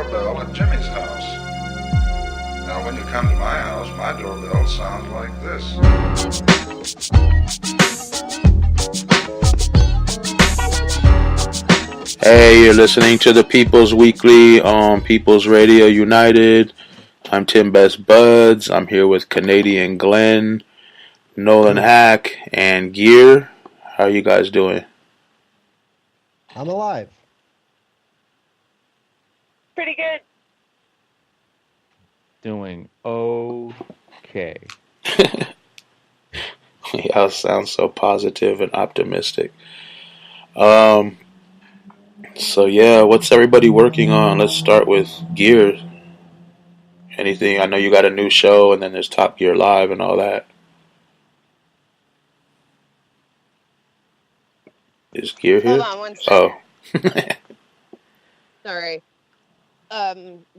doorbell at Jimmy's house. Now, when you come to my house, my doorbell sounds like this. Hey, you're listening to the People's Weekly on People's Radio United. I'm Tim Best Buds. I'm here with Canadian Glenn, Nolan Hack, and Gear. How are you guys doing? I'm alive. Pretty good. Doing okay. Y'all sound so positive and optimistic. So yeah, what's everybody working on? Let's start with Gear. Anything? I know you got a new show, and then there's Top Gear Live and all that. Is Gear here? Hold on one second. Oh. Sorry.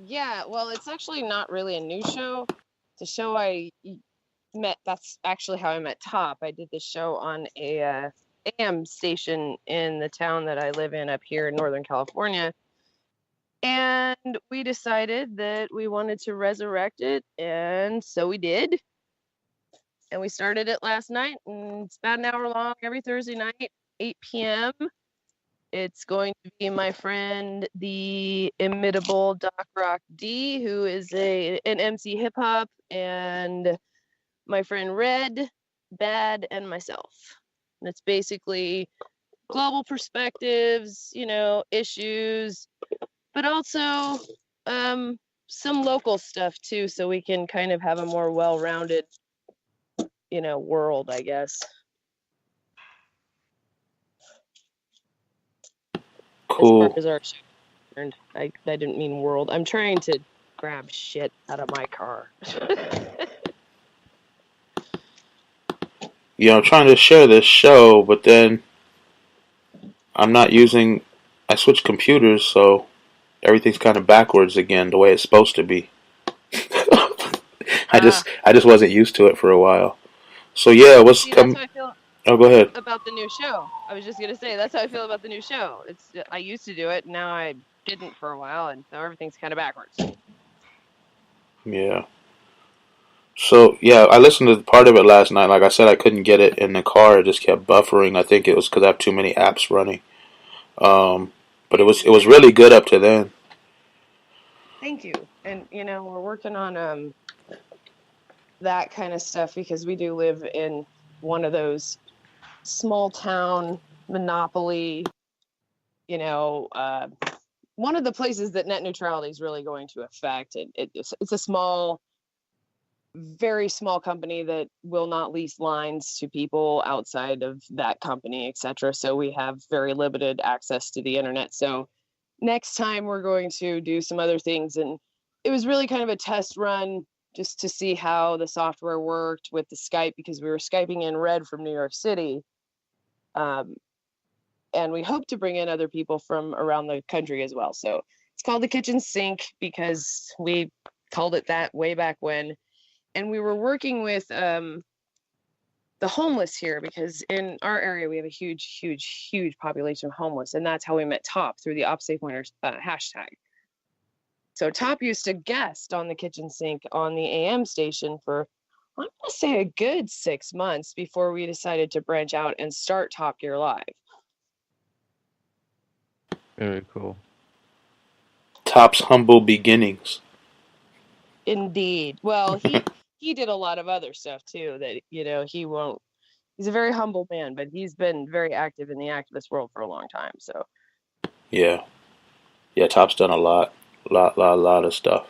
Yeah, well, it's actually not really a new show. It's a show I met. That's actually how I met Top. I did this show on a AM station in the town that I live in up here in Northern California. And we decided that we wanted to resurrect it, and so we did. And we started it last night, and it's about an hour long every Thursday night, 8 p.m. It's going to be my friend, the imitable Doc Rock D, who is an MC hip hop, and my friend Red, Bad, and myself. And it's basically global perspectives, issues, but also some local stuff too, so we can kind of have a more well-rounded, world, I guess. Cool. As far as our show is concerned, I didn't mean world. I'm trying to grab shit out of my car. Yeah, I'm trying to share this show, but then I'm not using. I switched computers, so everything's kind of backwards again, the way it's supposed to be. I just wasn't used to it for a while. So yeah, what's coming? That's how I feel. Oh, go ahead. About the new show. I was just gonna say that's how I feel about the new show. I used to do it, now I didn't for a while, and now everything's kind of backwards. Yeah. So yeah, I listened to part of it last night. Like I said, I couldn't get it in the car; it just kept buffering. I think it was because I have too many apps running. But it was really good up to then. Thank you. And we're working on that kind of stuff because we do live in one of those small town monopoly, one of the places that net neutrality is really going to affect. It's a small, very small company that will not lease lines to people outside of that company, etc. So we have very limited access to the internet. So next time we're going to do some other things, and it was really kind of a test run just to see how the software worked with the Skype, because we were Skyping in Red from New York City. And we hope to bring in other people from around the country as well. So it's called the Kitchen Sink because we called it that way back when. And we were working with the homeless here, because in our area we have a huge, huge, huge population of homeless, and that's how we met Top, through the OpSafe Winners hashtag. So Top used to guest on the Kitchen Sink on the AM station for, I'm going to say, a good 6 months before we decided to branch out and start Top Gear Live. Very cool. Top's humble beginnings. Indeed. Well, he did a lot of other stuff too that, he's a very humble man, but he's been very active in the activist world for a long time. So Yeah. Top's done a lot of stuff.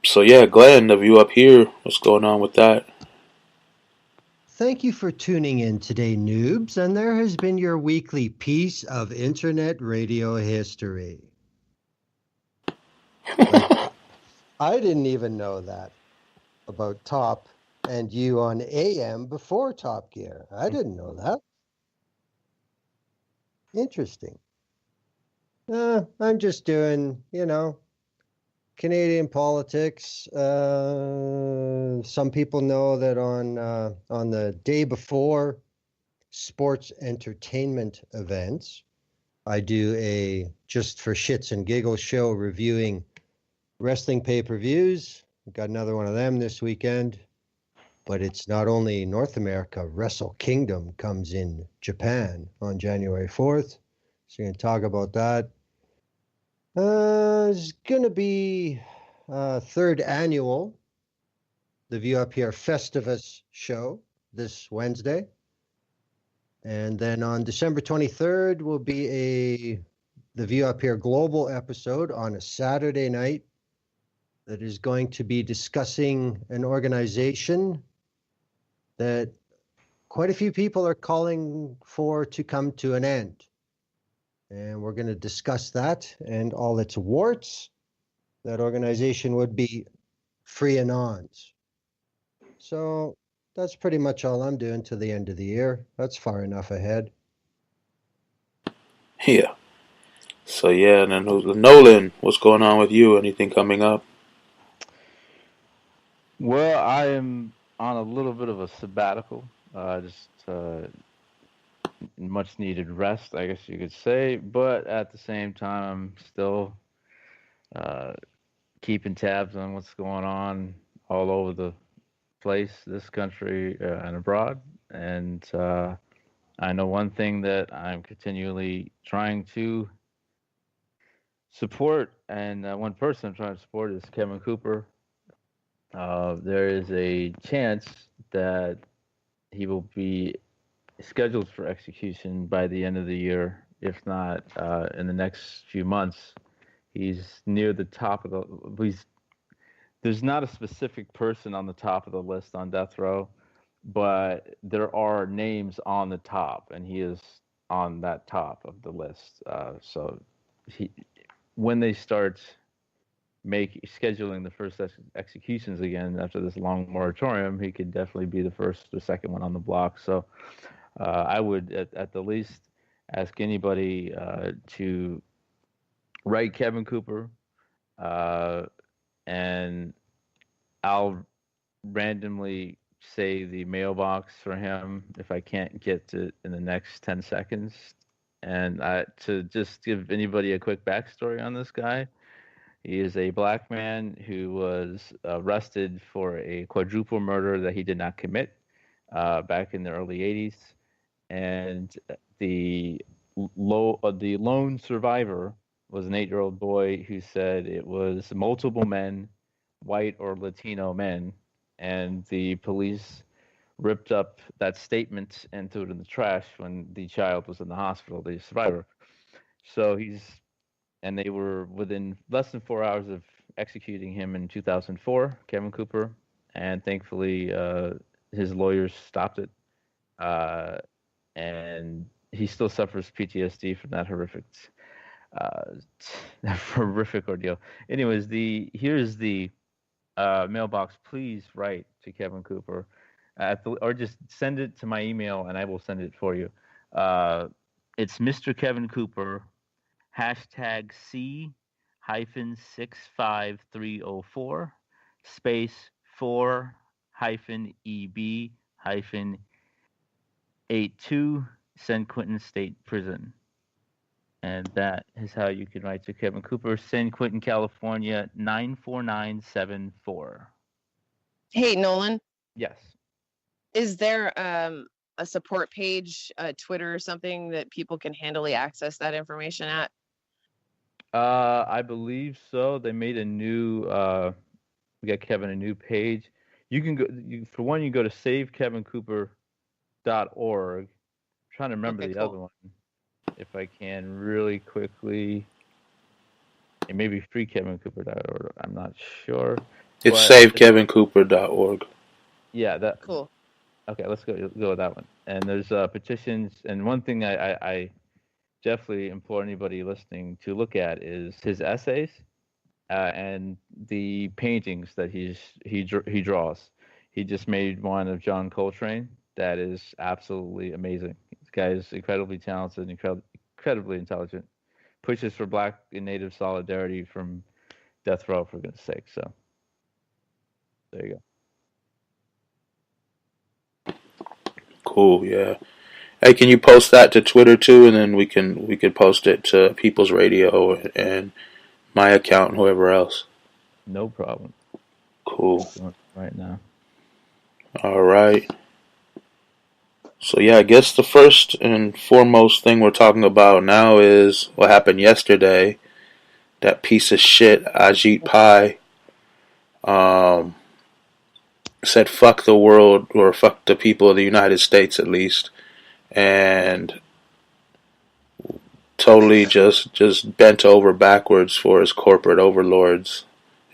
So yeah, Glenn, the view up here. What's going on with that? Thank you for tuning in today, noobs, and there has been your weekly piece of internet radio history. I didn't even know that about Top and you on AM before Top Gear. I didn't know that. Interesting. I'm just doing, Canadian politics. Some people know that on the day before sports entertainment events, I do a just for shits and giggles show reviewing wrestling pay-per-views. We've got another one of them this weekend. But it's not only North America. Wrestle Kingdom comes in Japan on January 4th. So we're going to talk about that. It's going to be third annual The View Up Here Festivus show this Wednesday. And then on December 23rd will be The View Up Here Global episode on a Saturday night that is going to be discussing an organization that quite a few people are calling for to come to an end. And we're going to discuss that and all its warts. That organization would be Free Anons. So that's pretty much all I'm doing to the end of the year. That's far enough ahead. Yeah. So yeah, and then Nolan, what's going on with you? Anything coming up? Well, I am on a little bit of a sabbatical. Just much needed rest, I guess you could say. But at the same time, I'm still keeping tabs on what's going on all over the place, this country and abroad. And I know one thing that I'm continually trying to support, and one person I'm trying to support is Kevin Cooper. There is a chance that he will be scheduled for execution by the end of the year, if not in the next few months. He's near the top of the. There's not a specific person on the top of the list on death row, but there are names on the top, and he is on that top of the list. So when they start scheduling the first executions again after this long moratorium, he could definitely be the first or second one on the block. So I would at the least ask anybody to write Kevin Cooper, and I'll randomly say the mailbox for him if I can't get to in the next 10 seconds. And to just give anybody a quick backstory on this guy, he is a black man who was arrested for a quadruple murder that he did not commit back in the early 80s. And the lone survivor was an 8-year-old boy who said it was multiple men, white or Latino men, and the police ripped up that statement and threw it in the trash when the child was in the hospital, the survivor. So and they were within less than 4 hours of executing him in 2004, Kevin Cooper, and thankfully his lawyers stopped it. And he still suffers PTSD from that horrific ordeal. Anyways, here's the mailbox. Please write to Kevin Cooper, or just send it to my email, and I will send it for you. It's Mr. Kevin Cooper, #C-65304 space 4-EB-82 San Quentin State Prison. And that is how you can write to Kevin Cooper, San Quentin, California, 94974. Hey, Nolan, Yes. is there a support page, Twitter or something that people can handily access that information at? I believe so. They made a new. We got Kevin a new page. You can go. For one, you go to savekevincooper.org. I'm trying to remember Okay, the cool. other one, if I can really quickly. It may be freekevincooper.org. I'm not sure. It's But savekevincooper.org. yeah, that. Cool. Okay, let's go with that one. And there's petitions. And one thing I definitely implore anybody listening to look at is his essays and the paintings that he draws. He just made one of John Coltrane that is absolutely amazing. This guy is incredibly talented, incredibly intelligent. Pushes for Black and Native solidarity from death row, for goodness sake. So there you go. Cool, yeah. Hey, can you post that to Twitter too, and then we could post it to People's Radio and my account and whoever else. No problem. Cool. Doing it right now. All right. So yeah, I guess the first and foremost thing we're talking about now is what happened yesterday. That piece of shit Ajit Pai said fuck the world, or fuck the people of the United States at least, and totally just bent over backwards for his corporate overlords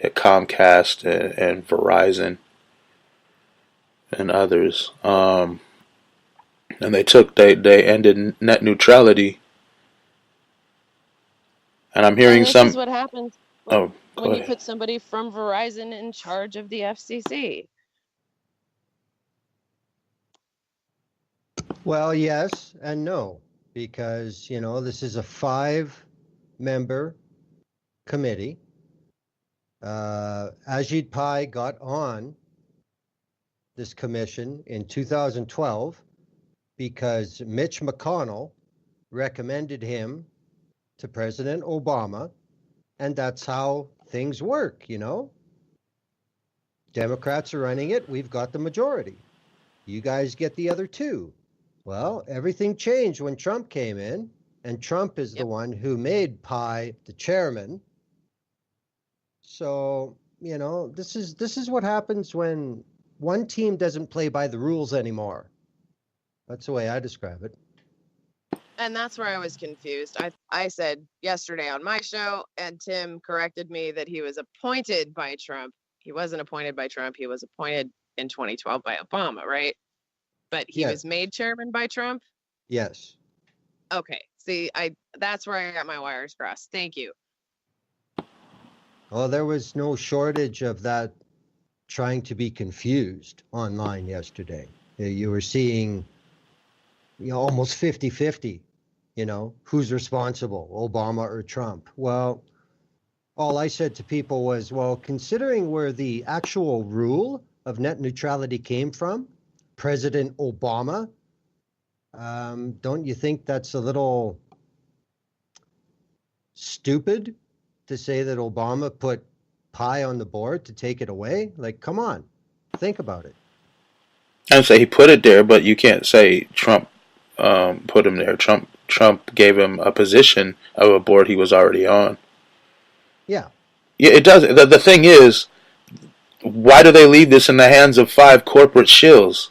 at Comcast and Verizon and others. And they ended net neutrality. And I'm hearing And this is some. what happens Oh, go when you ahead. put somebody from Verizon in charge of the FCC. Well, yes and no, because, this is a 5-member committee. Ajit Pai got on this commission in 2012 because Mitch McConnell recommended him to President Obama, and that's how things work, Democrats are running it. We've got the majority. You guys get the other two. Well, everything changed when Trump came in, and Trump is the Yep. one who made Pai the chairman. So, this is what happens when one team doesn't play by the rules anymore. That's the way I describe it. And that's where I was confused. I said yesterday on my show, and Tim corrected me that he was appointed by Trump. He wasn't appointed by Trump. He was appointed in 2012 by Obama, right? But he Yeah. was made chairman by Trump. Yes. Okay. See, that's where I got my wires crossed. Thank you. Well, there was no shortage of that trying to be confused online yesterday. You were seeing, almost 50-50, who's responsible, Obama or Trump? Well, all I said to people was, well, considering where the actual rule of net neutrality came from, President Obama, don't you think that's a little stupid to say that Obama put Pai on the board to take it away? Like, come on, think about it. I'd say he put it there, but you can't say Trump put him there. Trump gave him a position of a board he was already on. Yeah. Yeah, it does. The thing is, why do they leave this in the hands of 5 corporate shills?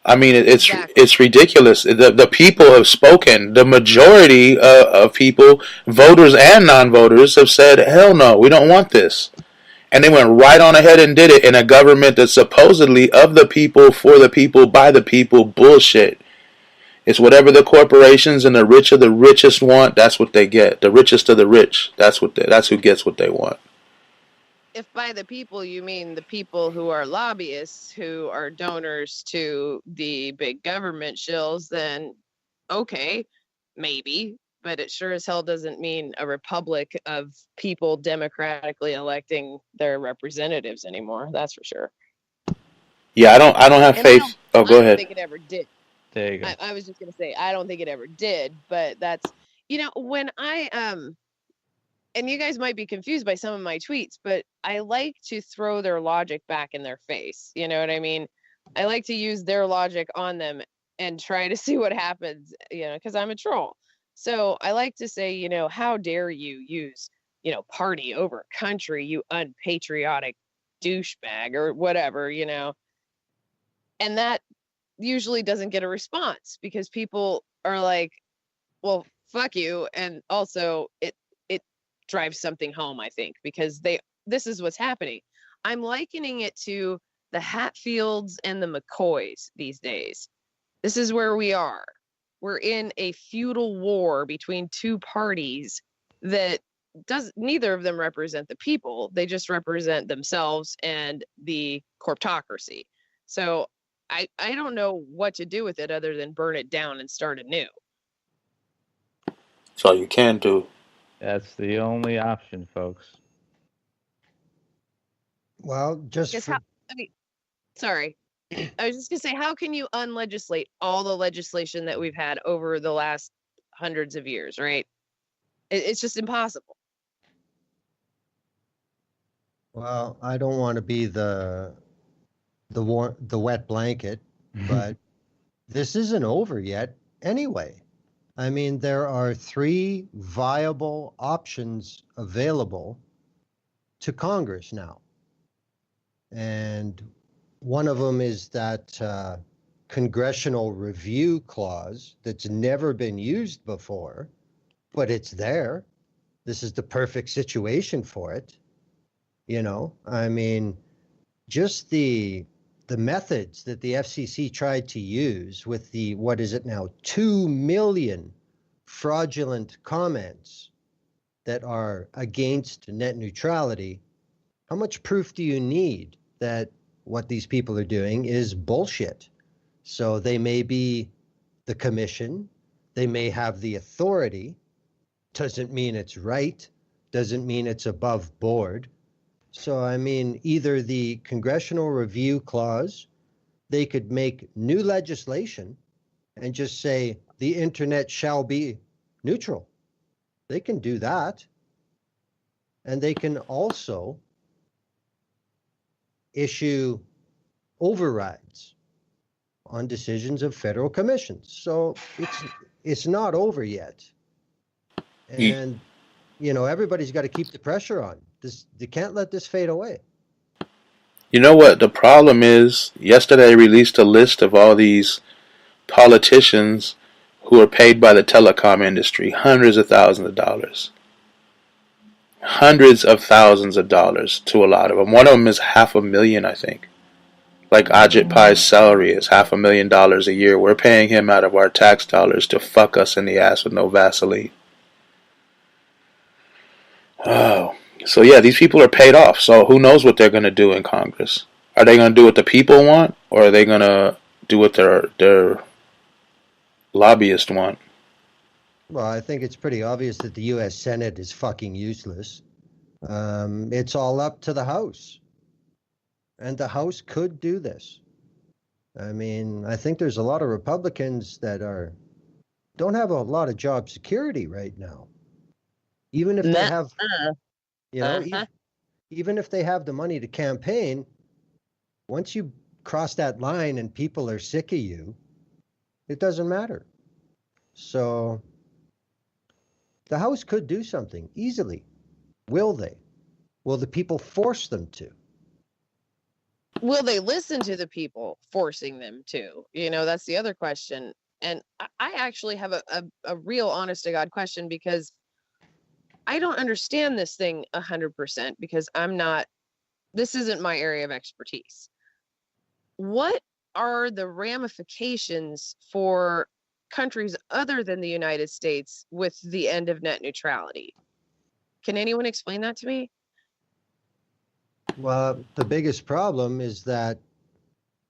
I mean, Exactly. it's ridiculous. The people have spoken. The majority of people, voters and non-voters, have said, hell no, we don't want this. And they went right on ahead and did it in a government that's supposedly of the people, for the people, by the people. Bullshit. It's whatever the corporations and the rich of the richest want, that's what they get. The richest of the rich, that's who gets what they want. If by the people you mean the people who are lobbyists, who are donors to the big government shills, then okay, maybe. But it sure as hell doesn't mean a republic of people democratically electing their representatives anymore. That's for sure. Yeah, I don't have And faith. Oh, I go don't ahead. think it ever did. There you go. I was just gonna say I don't think it ever did, but that's when I and you guys might be confused by some of my tweets, but I like to throw their logic back in their face. You know what I mean? I like to use their logic on them and try to see what happens, because I'm a troll. So I like to say, how dare you use, party over country, you unpatriotic douchebag or whatever, and that usually doesn't get a response because people are like, well, fuck you. And also it drives something home, I think, because this is what's happening. I'm likening it to the Hatfields and the McCoys these days. This is where we are. We're in a feudal war between two parties that neither of them represent the people. They just represent themselves and the corptocracy. So I don't know what to do with it other than burn it down and start anew. That's all you can do. That's the only option, folks. Well, Sorry. I was just gonna say, how can you unlegislate all the legislation that we've had over the last hundreds of years, right? It's just impossible. Well, I don't want to be the wet blanket, but this isn't over yet anyway. I mean, there are 3 viable options available to Congress now. And one of them is that congressional review clause that's never been used before, but it's there. This is the perfect situation for it. You know, I mean, just the methods that the FCC tried to use with the, what is it now, 2 million fraudulent comments that are against net neutrality. How much proof do you need that what these people are doing is bullshit? So they may be the commission, they may have the authority, doesn't mean it's right, doesn't mean it's above board. So, I mean, either the congressional review clause, they could make new legislation and just say the internet shall be neutral. They can do that. And they can also issue overrides on decisions of federal commissions. So it's not over yet. And, you know, everybody's got to keep the pressure on. They can't let this fade away. You know what the problem is? Yesterday I released a list of all these politicians who are paid by the telecom industry hundreds of thousands of dollars. Hundreds of thousands of dollars to a lot of them. One of them is $500,000, I think. Like Ajit Pai's salary is $500,000 a year. We're paying him out of our tax dollars to fuck us in the ass with no Vaseline. Oh. So yeah, these people are paid off. So who knows what they're going to do in Congress? Are they going to do what the people want, or are they going to do what their lobbyists want? Well, I think it's pretty obvious that the U.S. Senate is fucking useless. It's all up to the House. And the House could do this. I mean, I think there's a lot of Republicans that don't have a lot of job security right now. Even if they have, you know, even if they have the money to campaign, once you cross that line and people are sick of you, it doesn't matter. So the House could do something easily. Will they? Will the people force them to? Will they listen to the people forcing them to? You know, that's the other question. And I actually have a real honest to God question, because I don't understand this thing 100%, because this isn't my area of expertise. What are the ramifications for countries other than the United States with the end of net neutrality? Can anyone explain that to me? Well, the biggest problem is that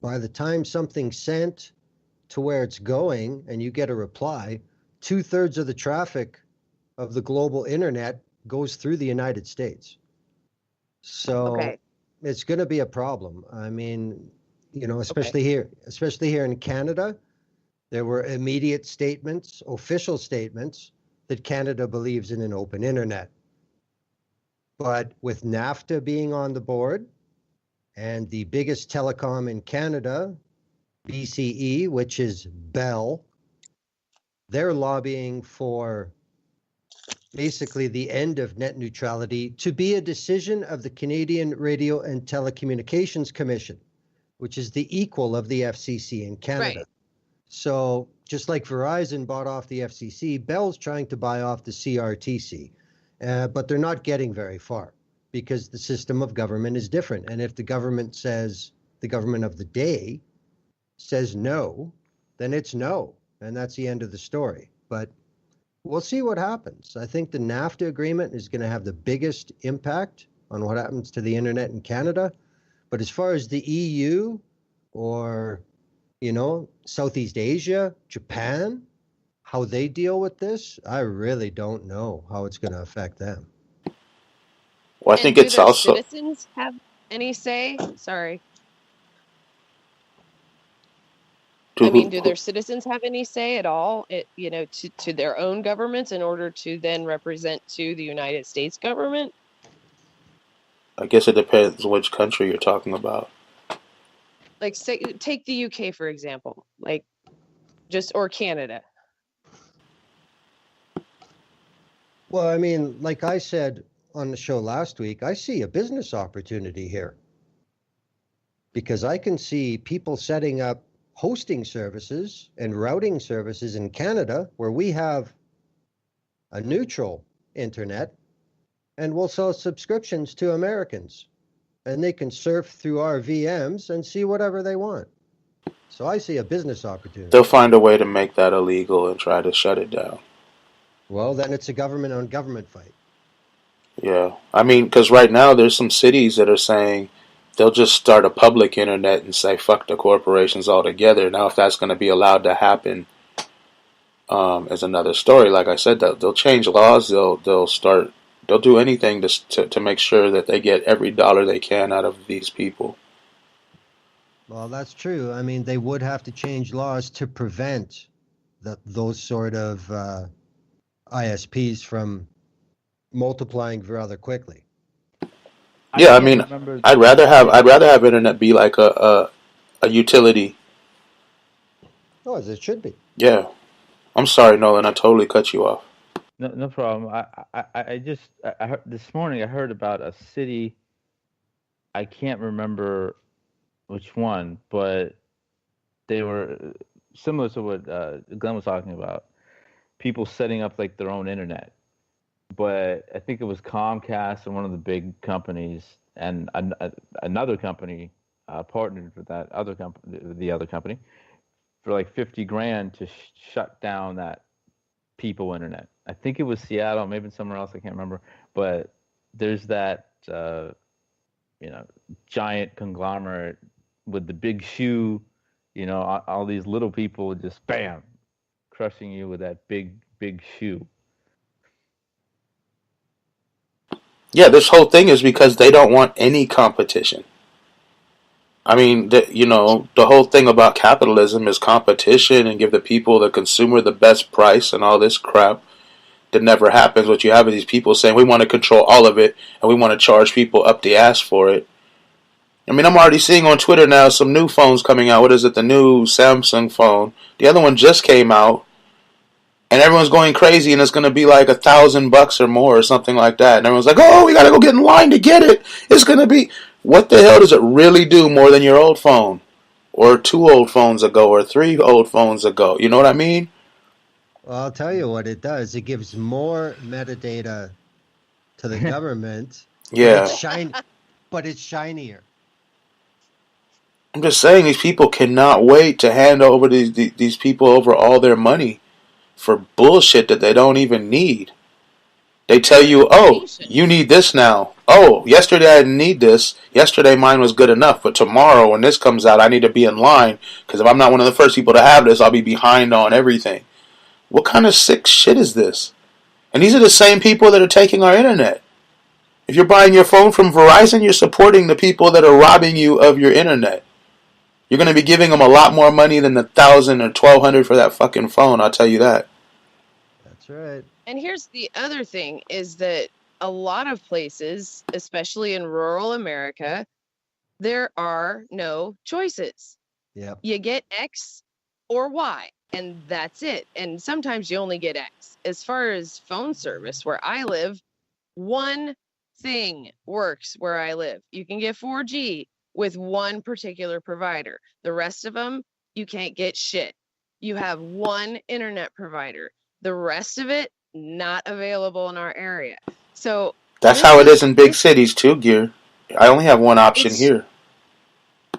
by the time something's sent to where it's going and you get a reply, 2/3 of the traffic of the global internet goes through the United States. So it's going to be a problem. I mean, you know, especially here in Canada, there were immediate statements, official statements, that Canada believes in an open internet. But with NAFTA being on the board, and the biggest telecom in Canada, BCE, which is Bell, they're lobbying for basically the end of net neutrality to be a decision of the Canadian Radio and Telecommunications Commission, which is the equal of the FCC in Canada. Right. So just like Verizon bought off the FCC, Bell's trying to buy off the CRTC. But they're not getting very far, because the system of government is different. And if the government of the day says no, then it's no. And that's the end of the story. But we'll see what happens. I think the NAFTA agreement is going to have the biggest impact on what happens to the internet in Canada. But as far as the EU or, you know, Southeast Asia, Japan, how they deal with this, I really don't know how it's going to affect them. Well, I think it's also citizens have any say? Sorry. To I mean, who, do their citizens have any say at all, to their own governments in order to then represent to the United States government? I guess it depends which country you're talking about. Like, say, take the UK for example, like or Canada. Well, I mean, like I said on the show last week, I see a business opportunity here because I can see people setting up hosting services and routing services in Canada where we have a neutral internet, and we'll sell subscriptions to Americans and they can surf through our VMs and see whatever they want. So I see a business opportunity. They'll find a way to make that illegal and try to shut it down. Well, then it's a government on government fight. Yeah. I mean, because right now there's some cities that are saying they'll just start a public internet and say fuck the corporations altogether. Now, if that's going to be allowed to happen, is another story. Like I said, they'll change laws. They'll do anything to make sure that they get every dollar they can out of these people. Well, that's true. I mean, they would have to change laws to prevent those sort of ISPs from multiplying rather quickly. Yeah, I mean, I'd rather have internet be like a utility. Oh, as it should be. Yeah. I'm sorry, Nolan. I totally cut you off. No problem. I heard, this morning I heard about a city. I can't remember which one, but they were similar to what Glenn was talking about. People setting up like their own internet, but I think it was Comcast and one of the big companies, and another company partnered with that other company, the other company, for like 50 grand to shut down that people internet. I think it was Seattle, maybe somewhere else. I can't remember, but there's that giant conglomerate with the big shoe. All these little people just bam, crushing you with that big shoe. Yeah, this whole thing is because they don't want any competition. I mean, the whole thing about capitalism is competition and give the people, the consumer, the best price and all this crap that never happens. What you have is these people saying we want to control all of it and we want to charge people up the ass for it. I mean, I'm already seeing on Twitter now some new phones coming out. What is it? The new Samsung phone. The other one just came out. And everyone's going crazy, and it's going to be like $1,000 or more, or something like that. And everyone's like, "Oh, we got to go get in line to get it. It's going to be." What the hell does it really do more than your old phone, or 2 old phones ago, or 3 old phones ago? You know what I mean? Well, I'll tell you what it does. It gives more metadata to the government. Yeah. But it's shinier. I'm just saying, these people cannot wait to hand over these people over all their money for bullshit that they don't even need. They tell you, oh, you need this now. Oh, yesterday I didn't need this. Yesterday mine was good enough. But tomorrow when this comes out, I need to be in line. Because if I'm not one of the first people to have this, I'll be behind on everything. What kind of sick shit is this? And these are the same people that are taking our internet. If you're buying your phone from Verizon, you're supporting the people that are robbing you of your internet. You're going to be giving them a lot more money than the $1,000 or $1,200 for that fucking phone. I'll tell you that. That's right. And here's the other thing is that a lot of places, especially in rural America, there are no choices. Yep. You get X or Y, and that's it. And sometimes you only get X. As far as phone service, where I live, one thing works where I live. You can get 4G with one particular provider. The rest of them, you can't get shit. You have one internet provider. The rest of it, not available in our area. So that's how it is in big cities too, Gear. I only have one option here.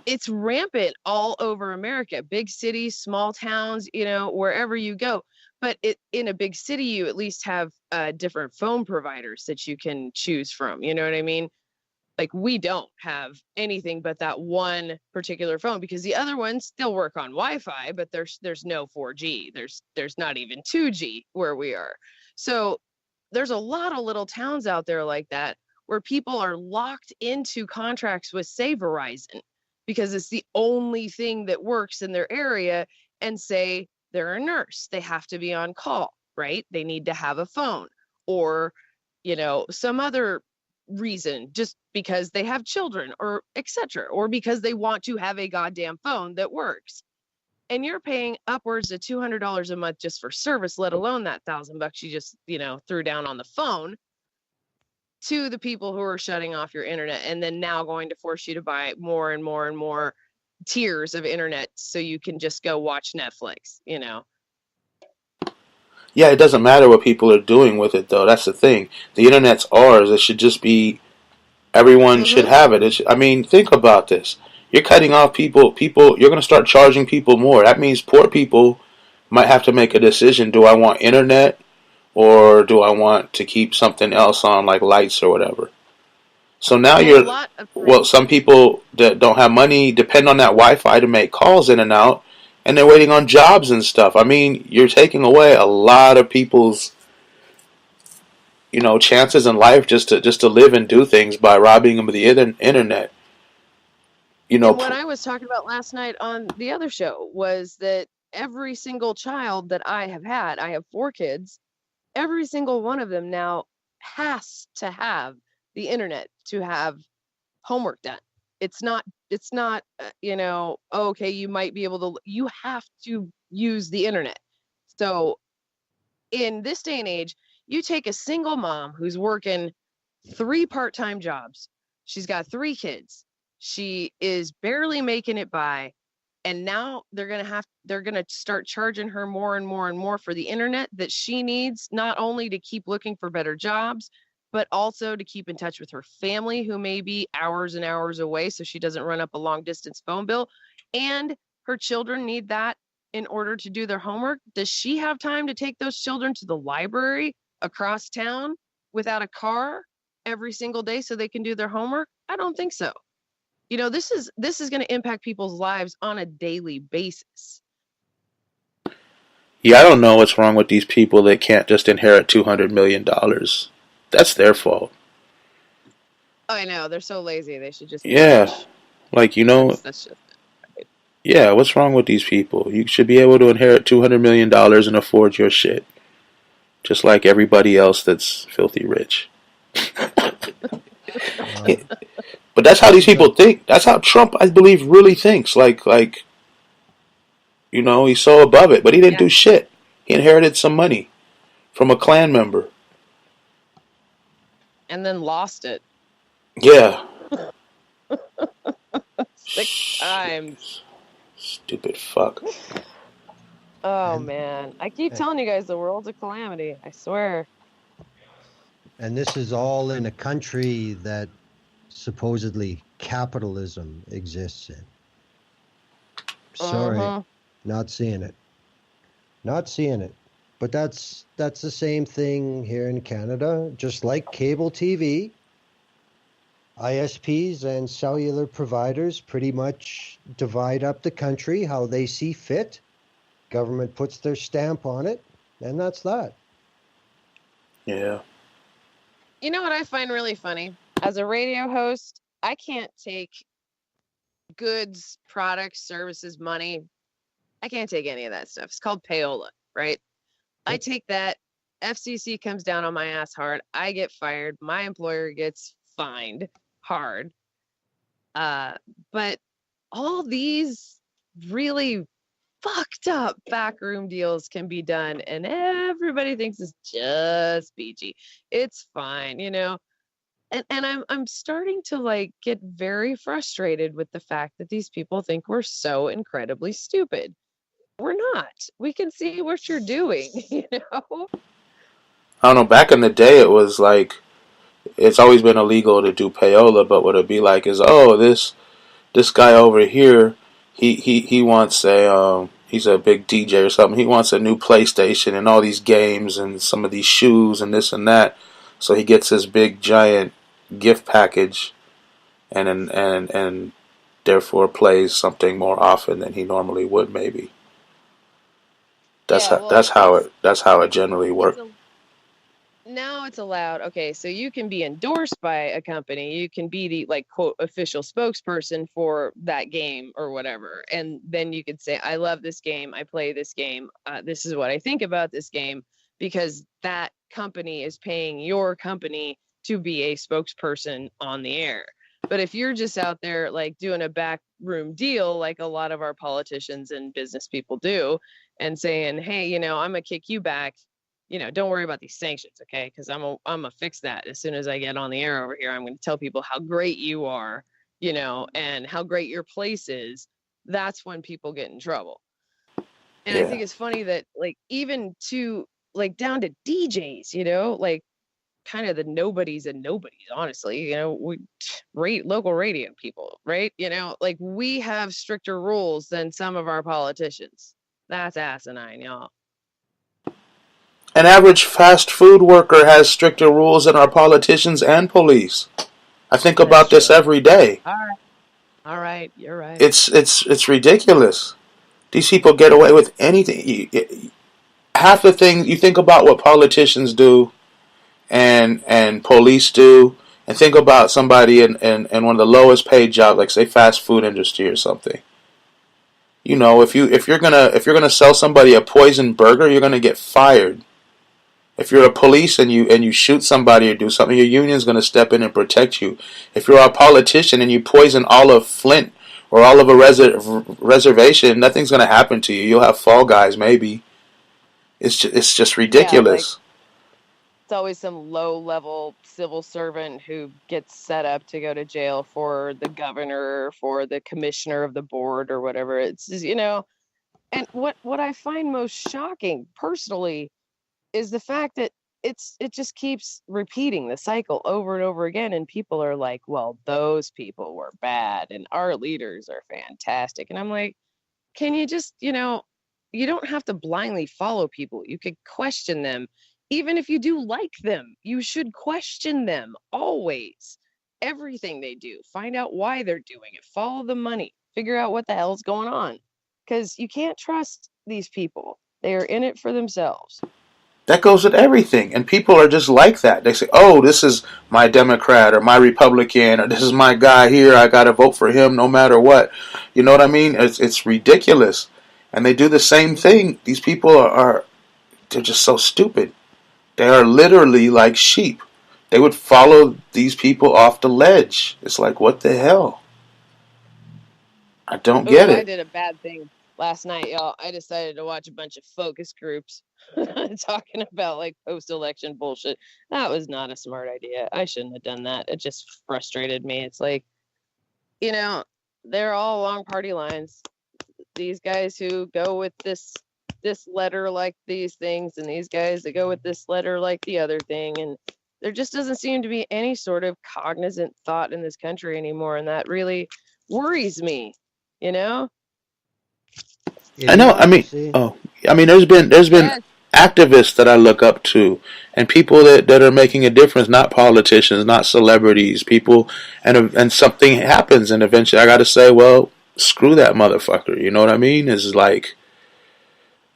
It's rampant all over America. Big cities, small towns, wherever you go. But in a big city, you at least have different phone providers that you can choose from. You know what I mean? Like, we don't have anything but that one particular phone because the other ones still work on Wi-Fi, but there's no 4G. There's not even 2G where we are. So there's a lot of little towns out there like that where people are locked into contracts with, say, Verizon, because it's the only thing that works in their area. and say they're a nurse. They have to be on call, right? They need to have a phone, or, some other reason, just because they have children or etc., or because they want to have a goddamn phone that works. And you're paying upwards of $200 a month just for service, let alone that $1,000 you just, threw down on the phone, to the people who are shutting off your internet and then now going to force you to buy more and more and more tiers of internet so you can just go watch Netflix. Yeah, it doesn't matter what people are doing with it, though. That's the thing. The internet's ours. It should just be, everyone should have it. Think about this. You're cutting off people. You're going to start charging people more. That means poor people might have to make a decision. Do I want internet, or do I want to keep something else on, like lights or whatever? So now some people that don't have money depend on that Wi-Fi to make calls in and out, and they're waiting on jobs and stuff. You're taking away a lot of people's, chances in life just to live and do things by robbing them of the internet. And what I was talking about last night on the other show was that every single child that I have had, I have 4 kids, every single one of them now has to have the internet to have homework done. It's not, okay, you might be able to, you have to use the internet. So in this day and age, you take a single mom who's working 3 part-time jobs. She's got 3 kids. She is barely making it by. And now they're going to start charging her more and more and more for the internet that she needs, not only to keep looking for better jobs, but also to keep in touch with her family, who may be hours and hours away, so she doesn't run up a long distance phone bill. And her children need that in order to do their homework. Does she have time to take those children to the library across town without a car every single day so they can do their homework? I don't think so. This is going to impact people's lives on a daily basis. Yeah, I don't know what's wrong with these people that can't just inherit $200 million. That's their fault. I know, they're so lazy. They should just That's just right. Yeah, what's wrong with these people? You should be able to inherit $200 million and afford your shit, just like everybody else that's filthy rich. But that's how these people think. That's how Trump, I believe, really thinks. He's so above it, but he didn't do shit. He inherited some money from a Klan member. And then lost it. Yeah. 6 times. Stupid fuck. Oh, man. I keep telling you guys, the world's a calamity. I swear. And this is all in a country that supposedly capitalism exists in. Sorry, not seeing it. Not seeing it. But that's the same thing here in Canada. Just like cable TV, ISPs and cellular providers pretty much divide up the country how they see fit. Government puts their stamp on it, and that's that. Yeah. You know what I find really funny? As a radio host, I can't take goods, products, services, money. I can't take any of that stuff. It's called payola, right? I take that. FCC comes down on my ass hard. I get fired. My employer gets fined hard. But all these really fucked up backroom deals can be done, and everybody thinks it's just peachy. It's fine, And I'm starting to get very frustrated with the fact that these people think we're so incredibly stupid. We're not. We can see what you're doing, I don't know. Back in the day, it was it's always been illegal to do payola, but what it'd be like is, this guy over here, he wants he's a big DJ or something. He wants a new PlayStation and all these games and some of these shoes and this and that. So he gets this big giant gift package, and therefore plays something more often than he normally would. Maybe that's how it generally works. now it's allowed. Okay, so you can be endorsed by a company. You can be the like quote official spokesperson for that game or whatever, and then you could say, "I love this game. I play this game. This is what I think about this game," because that company is paying your company to be a spokesperson on the air. But if you're just out there like doing a backroom deal, like a lot of our politicians and business people do, and saying, "Hey, I'm gonna kick you back. Don't worry about these sanctions, okay? Because I'm gonna fix that as soon as I get on the air over here. I'm gonna tell people how great you are, and how great your place is." That's when people get in trouble. And I Yeah. think it's funny that like even to like down to DJs, like kind of the nobodies and nobodies, honestly, we rate local radio people, right? Like we have stricter rules than some of our politicians. That's asinine, y'all. An average fast food worker has stricter rules than our politicians and police. I think That's about this true. every day. All right, you're right. It's ridiculous. These people get away with anything. Half the things you think about what politicians do and police do, and think about somebody in one of the lowest paid jobs, like say fast food industry or something. If you're gonna sell somebody a poison burger, you're gonna get fired. If you're a police and you shoot somebody or do something, your union's gonna step in and protect you. If you're a politician and you poison all of Flint or all of a reservation, nothing's gonna happen to you. You'll have fall guys maybe. It's just Yeah, like ridiculous. it's always some low level civil servant who gets set up to go to jail for the governor, for the commissioner of the board or whatever. It's just, and what I find most shocking personally is the fact that it just keeps repeating the cycle over and over again, and people are like, well, those people were bad and our leaders are fantastic. And I'm like, can you just, you don't have to blindly follow people. You could question them. Even if you do like them, you should question them always. Everything they do, find out why they're doing it, follow the money, figure out what the hell's going on. Because you can't trust these people. They are in it for themselves. That goes with everything, and people are just like that. They say, "Oh, this is my Democrat or my Republican or this is my guy here. I got to vote for him no matter what." You know what I mean? It's ridiculous, and they do the same thing. These people are they're just so stupid. They are literally like sheep. They would follow these people off the ledge. It's like, what the hell? I don't get Oh, I it. did a bad thing last night, y'all. I decided to watch a bunch of focus groups talking about like post-election bullshit. That was not a smart idea. I shouldn't have done that. It just frustrated me. It's like, you know, they're all along party lines. These guys who go with this letter like these things, and these guys that go with this letter like the other thing, and there just doesn't seem to be any sort of cognizant thought in this country anymore, and that really worries me, you know? I know. I mean, Idiocracy. oh, I mean, there's been Yes. activists that I look up to, and people that are making a difference. Not politicians, not celebrities. People, and something happens, and eventually I got to say, well, screw that motherfucker. You know what I mean? It's like,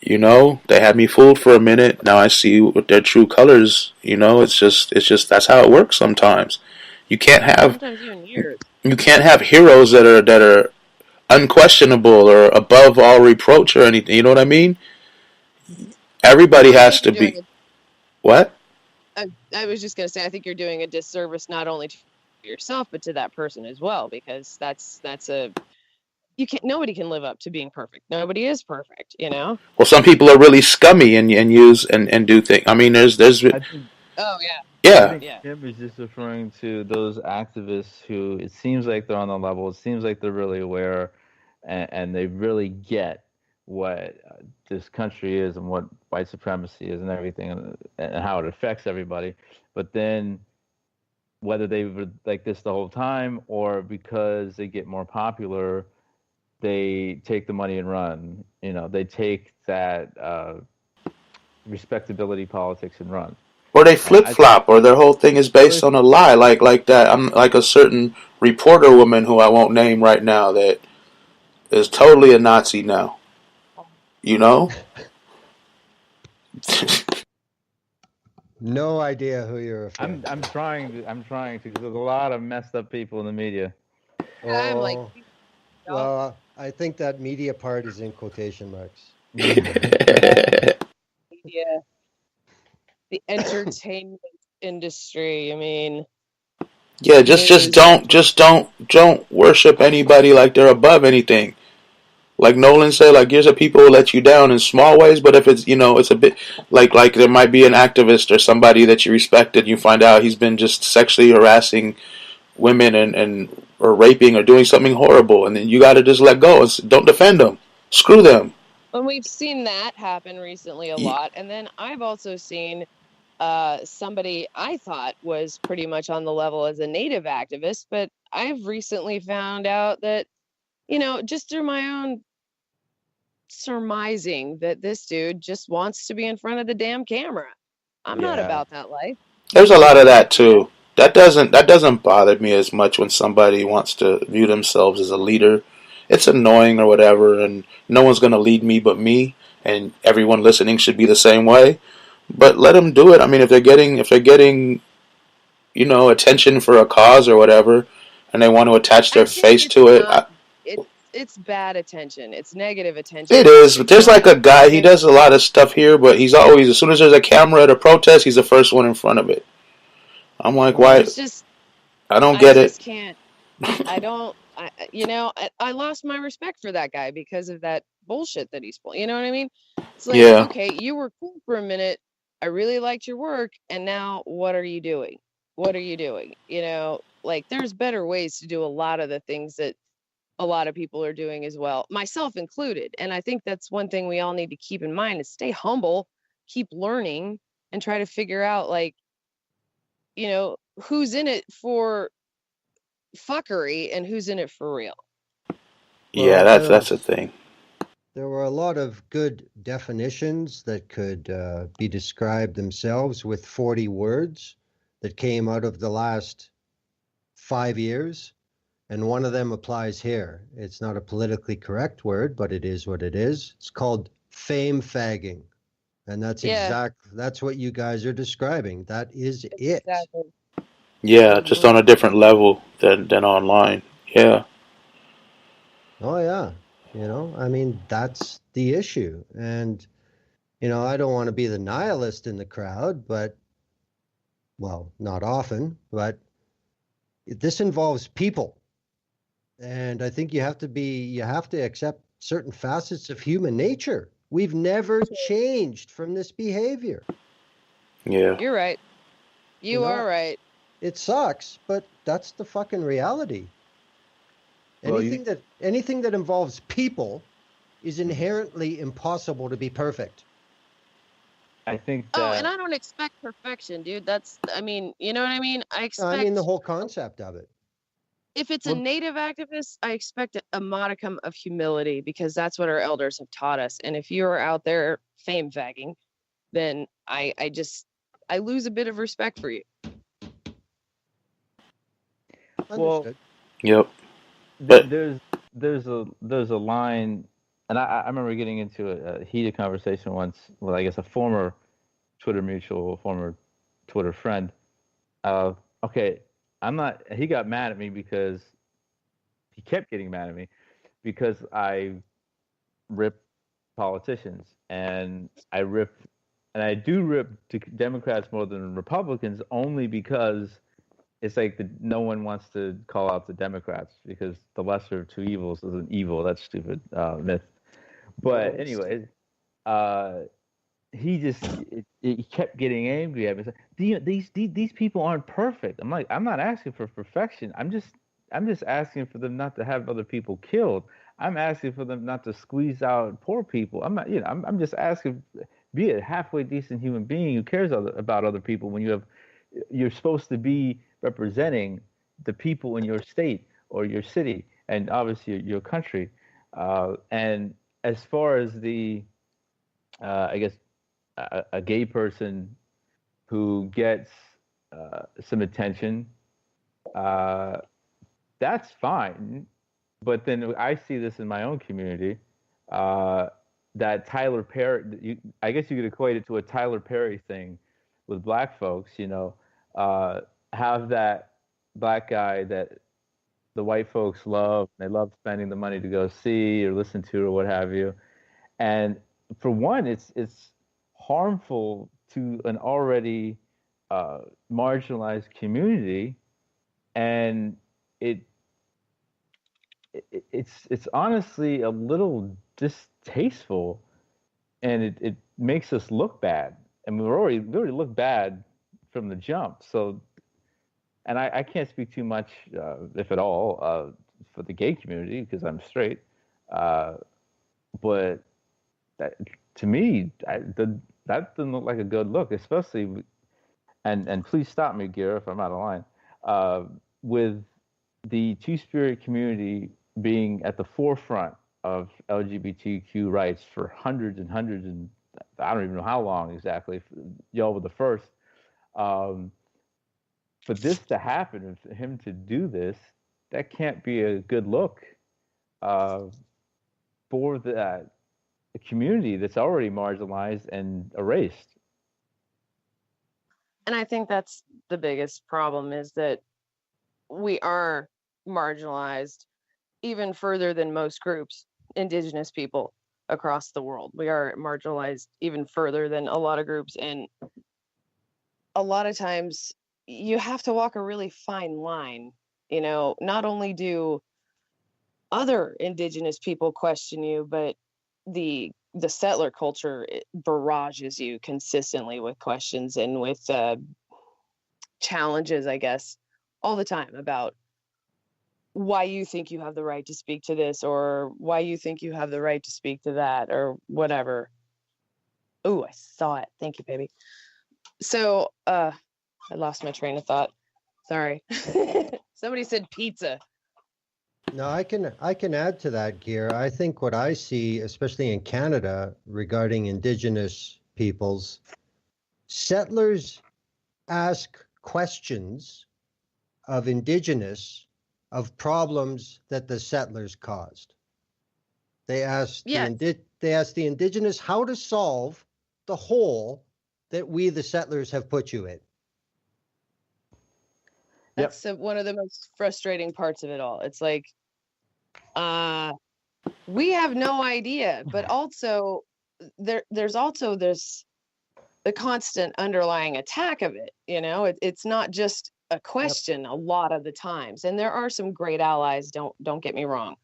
they had me fooled for a minute. Now I see what their true colors. It's just that's how it works sometimes. You can't have Sometimes even years. you can't have heroes that are unquestionable or above all reproach or anything. You know what I mean? Everybody Well, I has think to you're be doing what? I was just gonna say, I think you're doing a disservice not only to yourself but to that person as well, because that's a you can't nobody can live up to being perfect. Nobody is perfect, you know? Well, some people are really scummy and use and do things. I mean, there's I think Oh yeah, I yeah. think yeah. Kim is just referring to those activists who it seems like they're on the level. It seems like they're really aware, and they really get what this country is and what white supremacy is and everything, and how it affects everybody. But then, whether they were like this the whole time or because they get more popular, they take the money and run. They take that respectability politics and run. Or they And flip I think flop, or their whole thing is or they based on a lie, like that. I'm like a certain reporter woman who I won't name right now that is totally a Nazi now. You know? No idea who you're referring I'm to. trying to because there's a lot of messed up people in the media. I'm like, Oh, don't well, I think that media part is in quotation marks. media, the entertainment industry. I mean, Yeah, just news. don't worship anybody like they're above anything. Like Nolan said, like here's a people who let you down in small ways, but if it's it's a bit like there might be an activist or somebody that you respected, you find out he's been just sexually harassing women and or raping or doing something horrible, and then you got to just let go. Don't defend them. Screw them. And we've seen that happen recently a lot. And then I've also seen somebody I thought was pretty much on the level as a native activist, but I've recently found out that, just through my own surmising, that this dude just wants to be in front of the damn camera. I'm not Yeah, about that life. there's a lot of that too. That doesn't bother me as much when somebody wants to view themselves as a leader. It's annoying or whatever, and no one's gonna lead me but me, and everyone listening should be the same way. But let them do it. I mean, if they're getting attention for a cause or whatever, and they want to attach I their think face it's to it. not it's bad attention. It's negative It attention. is, but It's there's not, like a guy. He you know, does a lot of stuff here, but he's always as soon as there's a camera at a protest, he's the first one in front of it. I'm like, Well, why? it's just I don't I get it. just can't. I don't. I lost my respect for that guy because of that bullshit that he's pulling. You know what I mean? It's like, Yeah, okay, you were cool for a minute. I really liked your work, and now what are you doing? What are you doing? Like there's better ways to do a lot of the things that a lot of people are doing as well, myself included. And I think that's one thing we all need to keep in mind is stay humble, keep learning, and try to figure out like, who's in it for fuckery and who's in it for real. yeah, well, that's the thing. there were a lot of good definitions that could be described themselves with 40 words that came out of the last 5 years. And one of them applies here. It's not a politically correct word, but it is what it is. It's called fame fagging. And Yeah, that's what you guys are describing. That is it. exactly. Yeah, just Hmm. on a different level than online. Yeah, Oh yeah. I mean, that's the issue. And, I don't want to be the nihilist in the crowd, but well, not often, but this involves people. And I think you have to accept certain facets of human nature. We've never changed from this behavior. yeah, You're right. You You know, are right. it sucks, but that's the fucking reality. Well, you Anything that involves people is inherently impossible to be perfect. I think Oh, and that I don't expect perfection, dude. I mean, you know what I mean? I I mean, the expect, whole concept of it. if it's a Well, native activist, I expect a modicum of humility because that's what our elders have taught us. And if you're out there fame fagging, then I lose a bit of respect for you. well, understood. yep. But there's a line, and I remember getting into a heated conversation once with I guess a former Twitter mutual, a former Twitter friend. Okay, I'm not. He got mad at me because he kept getting mad at me because I rip politicians and I do rip to Democrats more than Republicans only because it's like no one wants to call out the Democrats because the lesser of two evils is an evil. That's stupid myth. But anyway, uh, he kept getting angry at me. Like, these people aren't perfect. I'm like, I'm not asking for perfection. I'm just asking for them not to have other people killed. I'm asking for them not to squeeze out poor people. I'm not, I'm just asking, be a halfway decent human being who cares about other people when you're supposed to be representing the people in your state or your city and obviously your country. And as far as I guess, a gay person who gets some attention, uh, that's fine. But then I see this in my own community. Uh, that Tyler Perry, I guess you could equate it to a Tyler Perry thing, with black folks, have that black guy that the white folks love. They love spending the money to go see or listen to or what have you. And for one, it's harmful to an already marginalized community, and it's honestly a little distasteful, and it makes us look bad, and we already look bad from the jump. So, and I can't speak too much, if at all, for the gay community because I'm straight, but that, to me, that doesn't look like a good look, especially. And please stop me, Gira, if I'm out of line. With the Two-Spirit community being at the forefront of LGBTQ rights for hundreds and hundreds, and I don't even know how long exactly. Y'all were the first. For this to happen, and for him to do this, that can't be a good look for the community that's already marginalized and erased. And I think that's the biggest problem, is that we are marginalized even further than most groups, indigenous people across the world. We are marginalized even further than a lot of groups. And a lot of times you have to walk a really fine line. Not only do other indigenous people question you, but the settler culture barrages you consistently with questions and with challenges, I guess, all the time about why you think you have the right to speak to this, or why you think you have the right to speak to that, or whatever. Oh, I saw it. Thank you, baby. So I lost my train of thought. Sorry. Somebody said pizza. No, I can add to that, Gear. I think what I see, especially in Canada, regarding Indigenous peoples, settlers ask questions of Indigenous of problems that the settlers caused. They ask they ask the Indigenous how to solve the hole that we, the settlers, have put you in. That's one of the most frustrating parts of it all. It's like, we have no idea, but also there's also the constant underlying attack of it. It's not just a question a lot of the times, and there are some great allies. Don't get me wrong,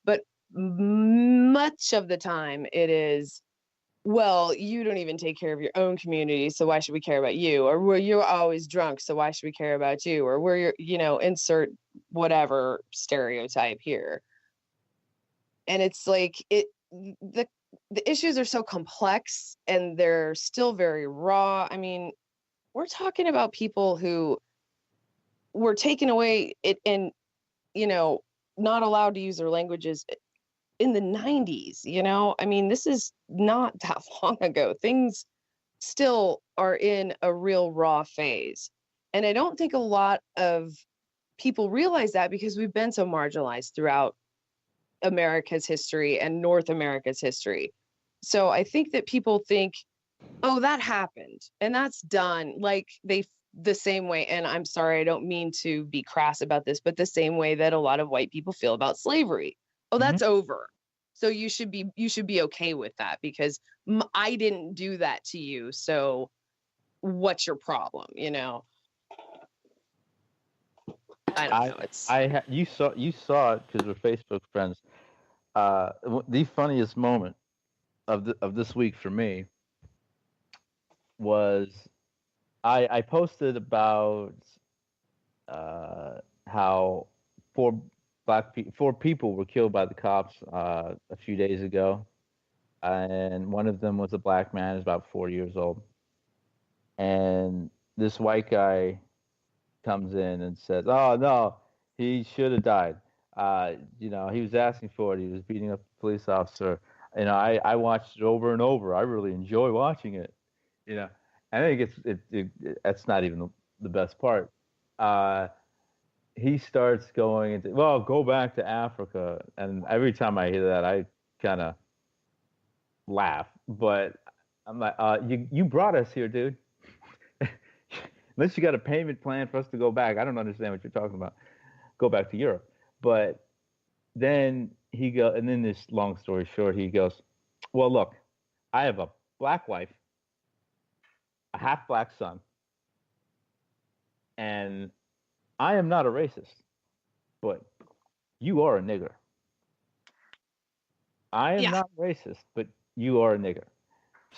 but much of the time it is, well, you don't even take care of your own community, so why should we care about you? Or well, you're always drunk, so why should we care about you? Or we're, insert whatever stereotype here. And it's like the issues are so complex and they're still very raw. I mean, we're talking about people who were taken away and not allowed to use their languages in the 90s. I mean, this is not that long ago. Things still are in a real raw phase. And I don't think a lot of people realize that, because we've been so marginalized throughout America's history and North America's history. So I think that people think, oh, that happened and that's done. Like the same way, and I'm sorry, I don't mean to be crass about this, but the same way that a lot of white people feel about slavery. Oh, that's over. So you should be okay with that, because I didn't do that to you. So what's your problem? I don't know. It's you saw it because we're Facebook friends. The funniest moment of this week for me was I posted about how four people were killed by the cops a few days ago, and one of them was a black man, who's about 4 years old, and this white guy comes in and says, "Oh no, he should have died. He was asking for it. He was beating up the police officer. I watched it over and over. I really enjoy watching it. I think that's not even the best part. He starts going into, well, go back to Africa, and every time I hear that, I kind of laugh. But I'm like, you brought us here, dude. unless you got a payment plan for us to go back. I don't understand what you're talking about. Go back to Europe. But then and then this long story short, he goes, well, look, I have a black wife, a half black son, and I am not a racist, but you are a nigger. I am Yeah. not racist, but you are a nigger.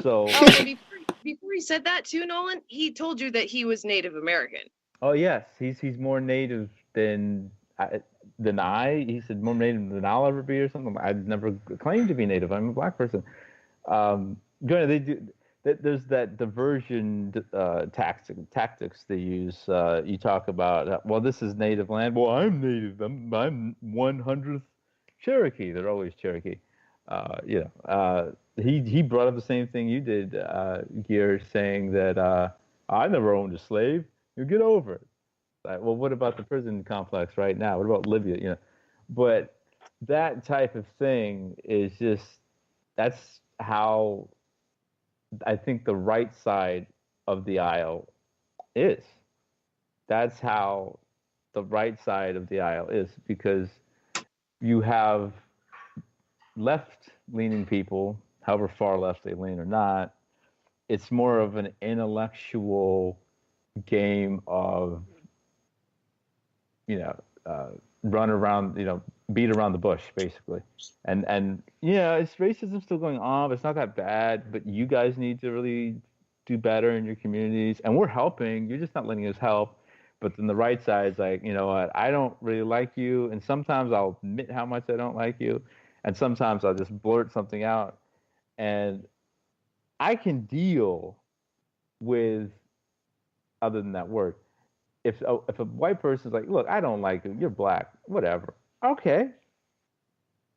So. Oh, and before he said that too, Nolan, he told you that he was Native American. Oh yes, he's more native than I. He said more native than I'll ever be, or something. I'd never claimed to be native. I'm a black person. They do. There's that diversion tactics they use. You talk about, well, this is native land. Well, I'm native. I'm 100th Cherokee. They're always Cherokee. He brought up the same thing you did, Gear, saying that I never owned a slave. You get over it. Well, what about the prison complex right now? What about Libya? But that type of thing is that's how I think the right side of the aisle is. That's how the right side of the aisle is, because you have left-leaning people, however far left they lean or not. It's more of an intellectual game of, run around, beat around the bush, basically. And is racism still going on? But it's not that bad. But you guys need to really do better in your communities. And we're helping. You're just not letting us help. But then the right side's like, you know what? I don't really like you. And sometimes I'll admit how much I don't like you. And sometimes I'll just blurt something out. And I can deal with, other than that word, if a white person's like, look, I don't like you, you're black, whatever, okay,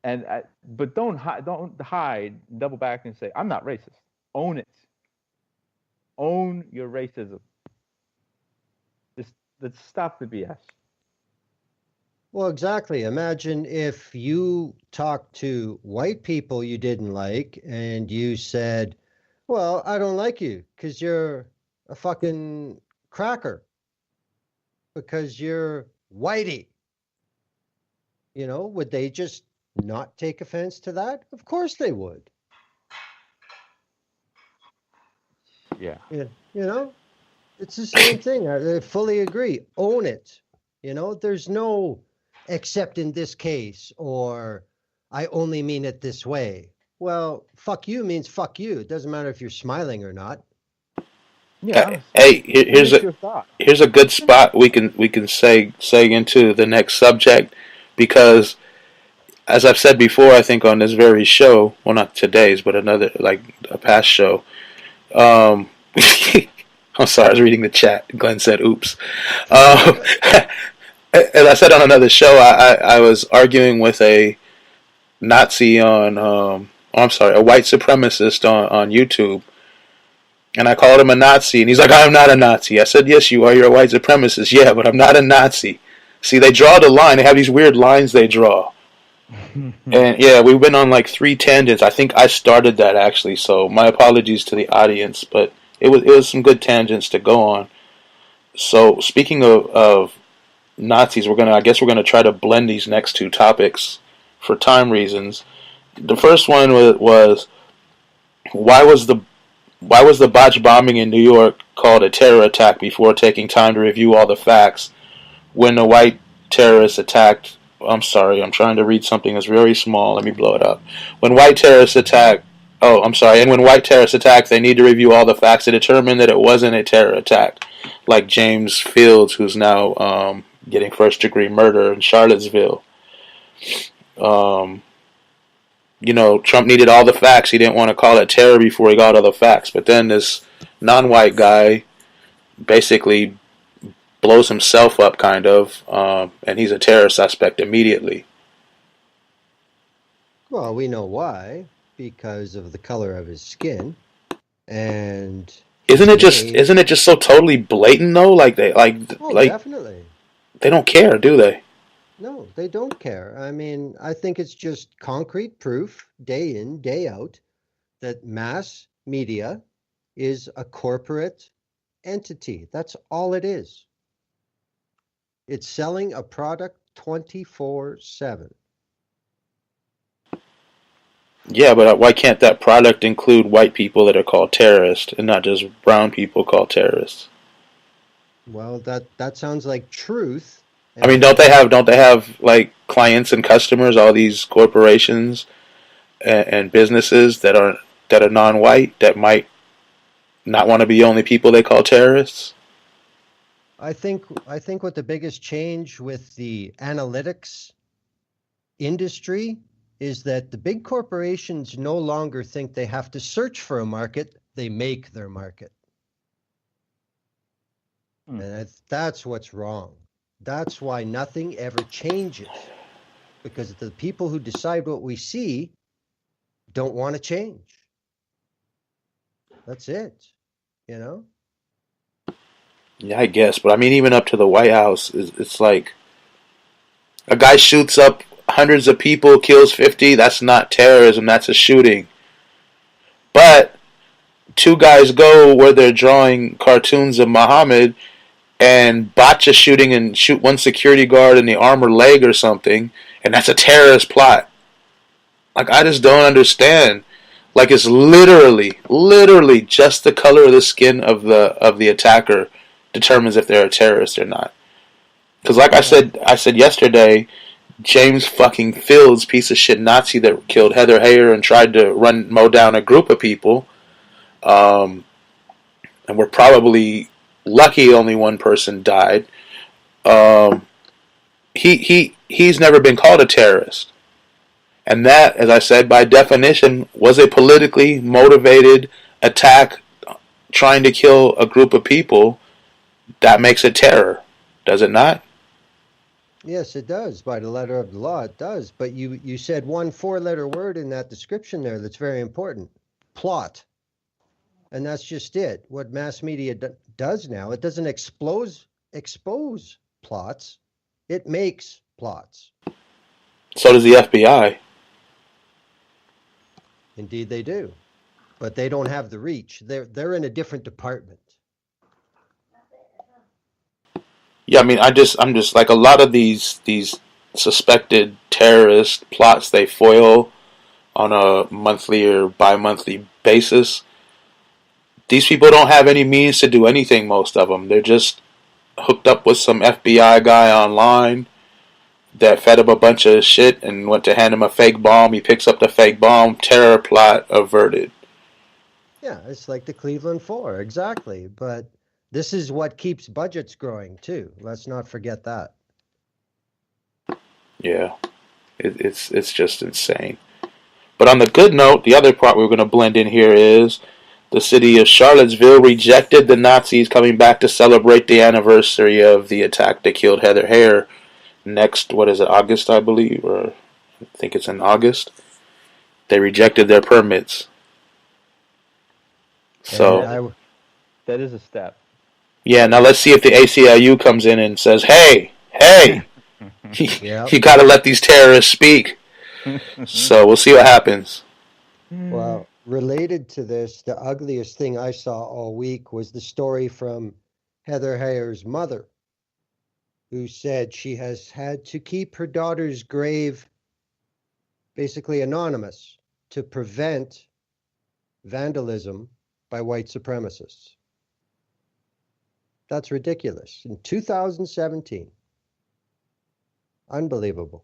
but don't hide, double back and say I'm not racist. Own it. Own your racism. Just let's stop the BS. Well, exactly. Imagine if you talked to white people you didn't like and you said, well, I don't like you because you're a fucking cracker, because you're whitey. Would they just not take offense to that? Of course they would. Yeah. It's the same thing. I fully agree. Own it. There's no except in this case, or I only mean it this way. Well, fuck you means fuck you. It doesn't matter if you're smiling or not. Yeah. Hey, here's a good spot we can segue into the next subject, because as I've said before, I think on this very show, well, not today's, but another, like a past show. I'm sorry, I was reading the chat. Glenn said, "Oops." As I said on another show, I was arguing with a Nazi on, a white supremacist on YouTube. And I called him a Nazi, and he's like, I'm not a Nazi. I said, yes, you are. You're a white supremacist. Yeah, but I'm not a Nazi. See, they draw the line. They have these weird lines they draw. And yeah, we went on like 3 tangents. I think I started that, actually, so my apologies to the audience, but it was some good tangents to go on. So speaking of Nazis, I guess we're gonna try to blend these next 2 topics for time reasons. The first one was why was the botched bombing in New York called a terror attack before taking time to review all the facts when the white terrorists attacked? I'm sorry, I'm trying to read something that's very small. Let me blow it up. When white terrorists attack, and when white terrorists attack, they need to review all the facts to determine that it wasn't a terror attack. Like James Fields, who's now getting first-degree murder in Charlottesville. Trump needed all the facts. He didn't want to call it terror before he got all the facts. But then this non-white guy basically blows himself up, kind of, and he's a terror suspect immediately. Well, we know why. Because of the color of his skin. And isn't it just so totally blatant though? Definitely. They don't care, do they? No, they don't care. I mean, I think it's just concrete proof, day in, day out, that mass media is a corporate entity. That's all it is. It's selling a product 24/7. Yeah, but why can't that product include white people that are called terrorists and not just brown people called terrorists? Well, that sounds like truth. I mean, And don't they have like clients and customers, all these corporations and businesses that are non-white that might not want to be the only people they call terrorists? I think what the biggest change with the analytics industry is that the big corporations no longer think they have to search for a market, they make their market. Hmm. And that's what's wrong. That's why nothing ever changes. Because the people who decide what we see don't want to change. That's it. You know? Yeah, I guess, but I mean, even up to the White House, it's like a guy shoots up hundreds of people, kills 50. That's not terrorism. That's a shooting. But two guys go where they're drawing cartoons of Muhammad and botch a shooting and shoot one security guard in the arm or leg or something, and that's a terrorist plot. Like, I just don't understand. Like, it's literally just the color of the skin of the attacker determines if they're a terrorist or not. Because, like I said yesterday, James fucking Fields, piece of shit Nazi that killed Heather Heyer and tried to mow down a group of people, um, and we're probably lucky only one person died. Um, he's never been called a terrorist. And that, as I said, by definition, was a politically motivated attack trying to kill a group of people. That makes it terror, does it not? Yes, it does. By the letter of the law, it does. But you said one four-letter word in that description there that's very important. Plot. And that's just it. What mass media does now, it doesn't expose plots. It makes plots. So does the FBI. Indeed, they do. But they don't have the reach. They're in a different department. Yeah, I mean, I'm just like a lot of these suspected terrorist plots they foil on a monthly or bi-monthly basis. These people don't have any means to do anything. Most of them, they're just hooked up with some FBI guy online that fed him a bunch of shit and went to hand him a fake bomb. He picks up the fake bomb. Terror plot averted. Yeah, it's like the Cleveland Four, exactly. But this is what keeps budgets growing too. Let's not forget that. Yeah, it's just insane. But on the good note, the other part we're going to blend in here is the city of Charlottesville rejected the Nazis coming back to celebrate the anniversary of the attack that killed Heather Heyer next, what is it, August, I believe, or I think it's in August. They rejected their permits. So, That is a step. yeah, now let's see if the ACLU comes in and says, hey, Yeah. you got to let these terrorists speak. So we'll see what happens. Well, related to this, the ugliest thing I saw all week was the story from Heather Heyer's mother, who said she has had to keep her daughter's grave basically anonymous to prevent vandalism by white supremacists. That's ridiculous. In 2017. Unbelievable.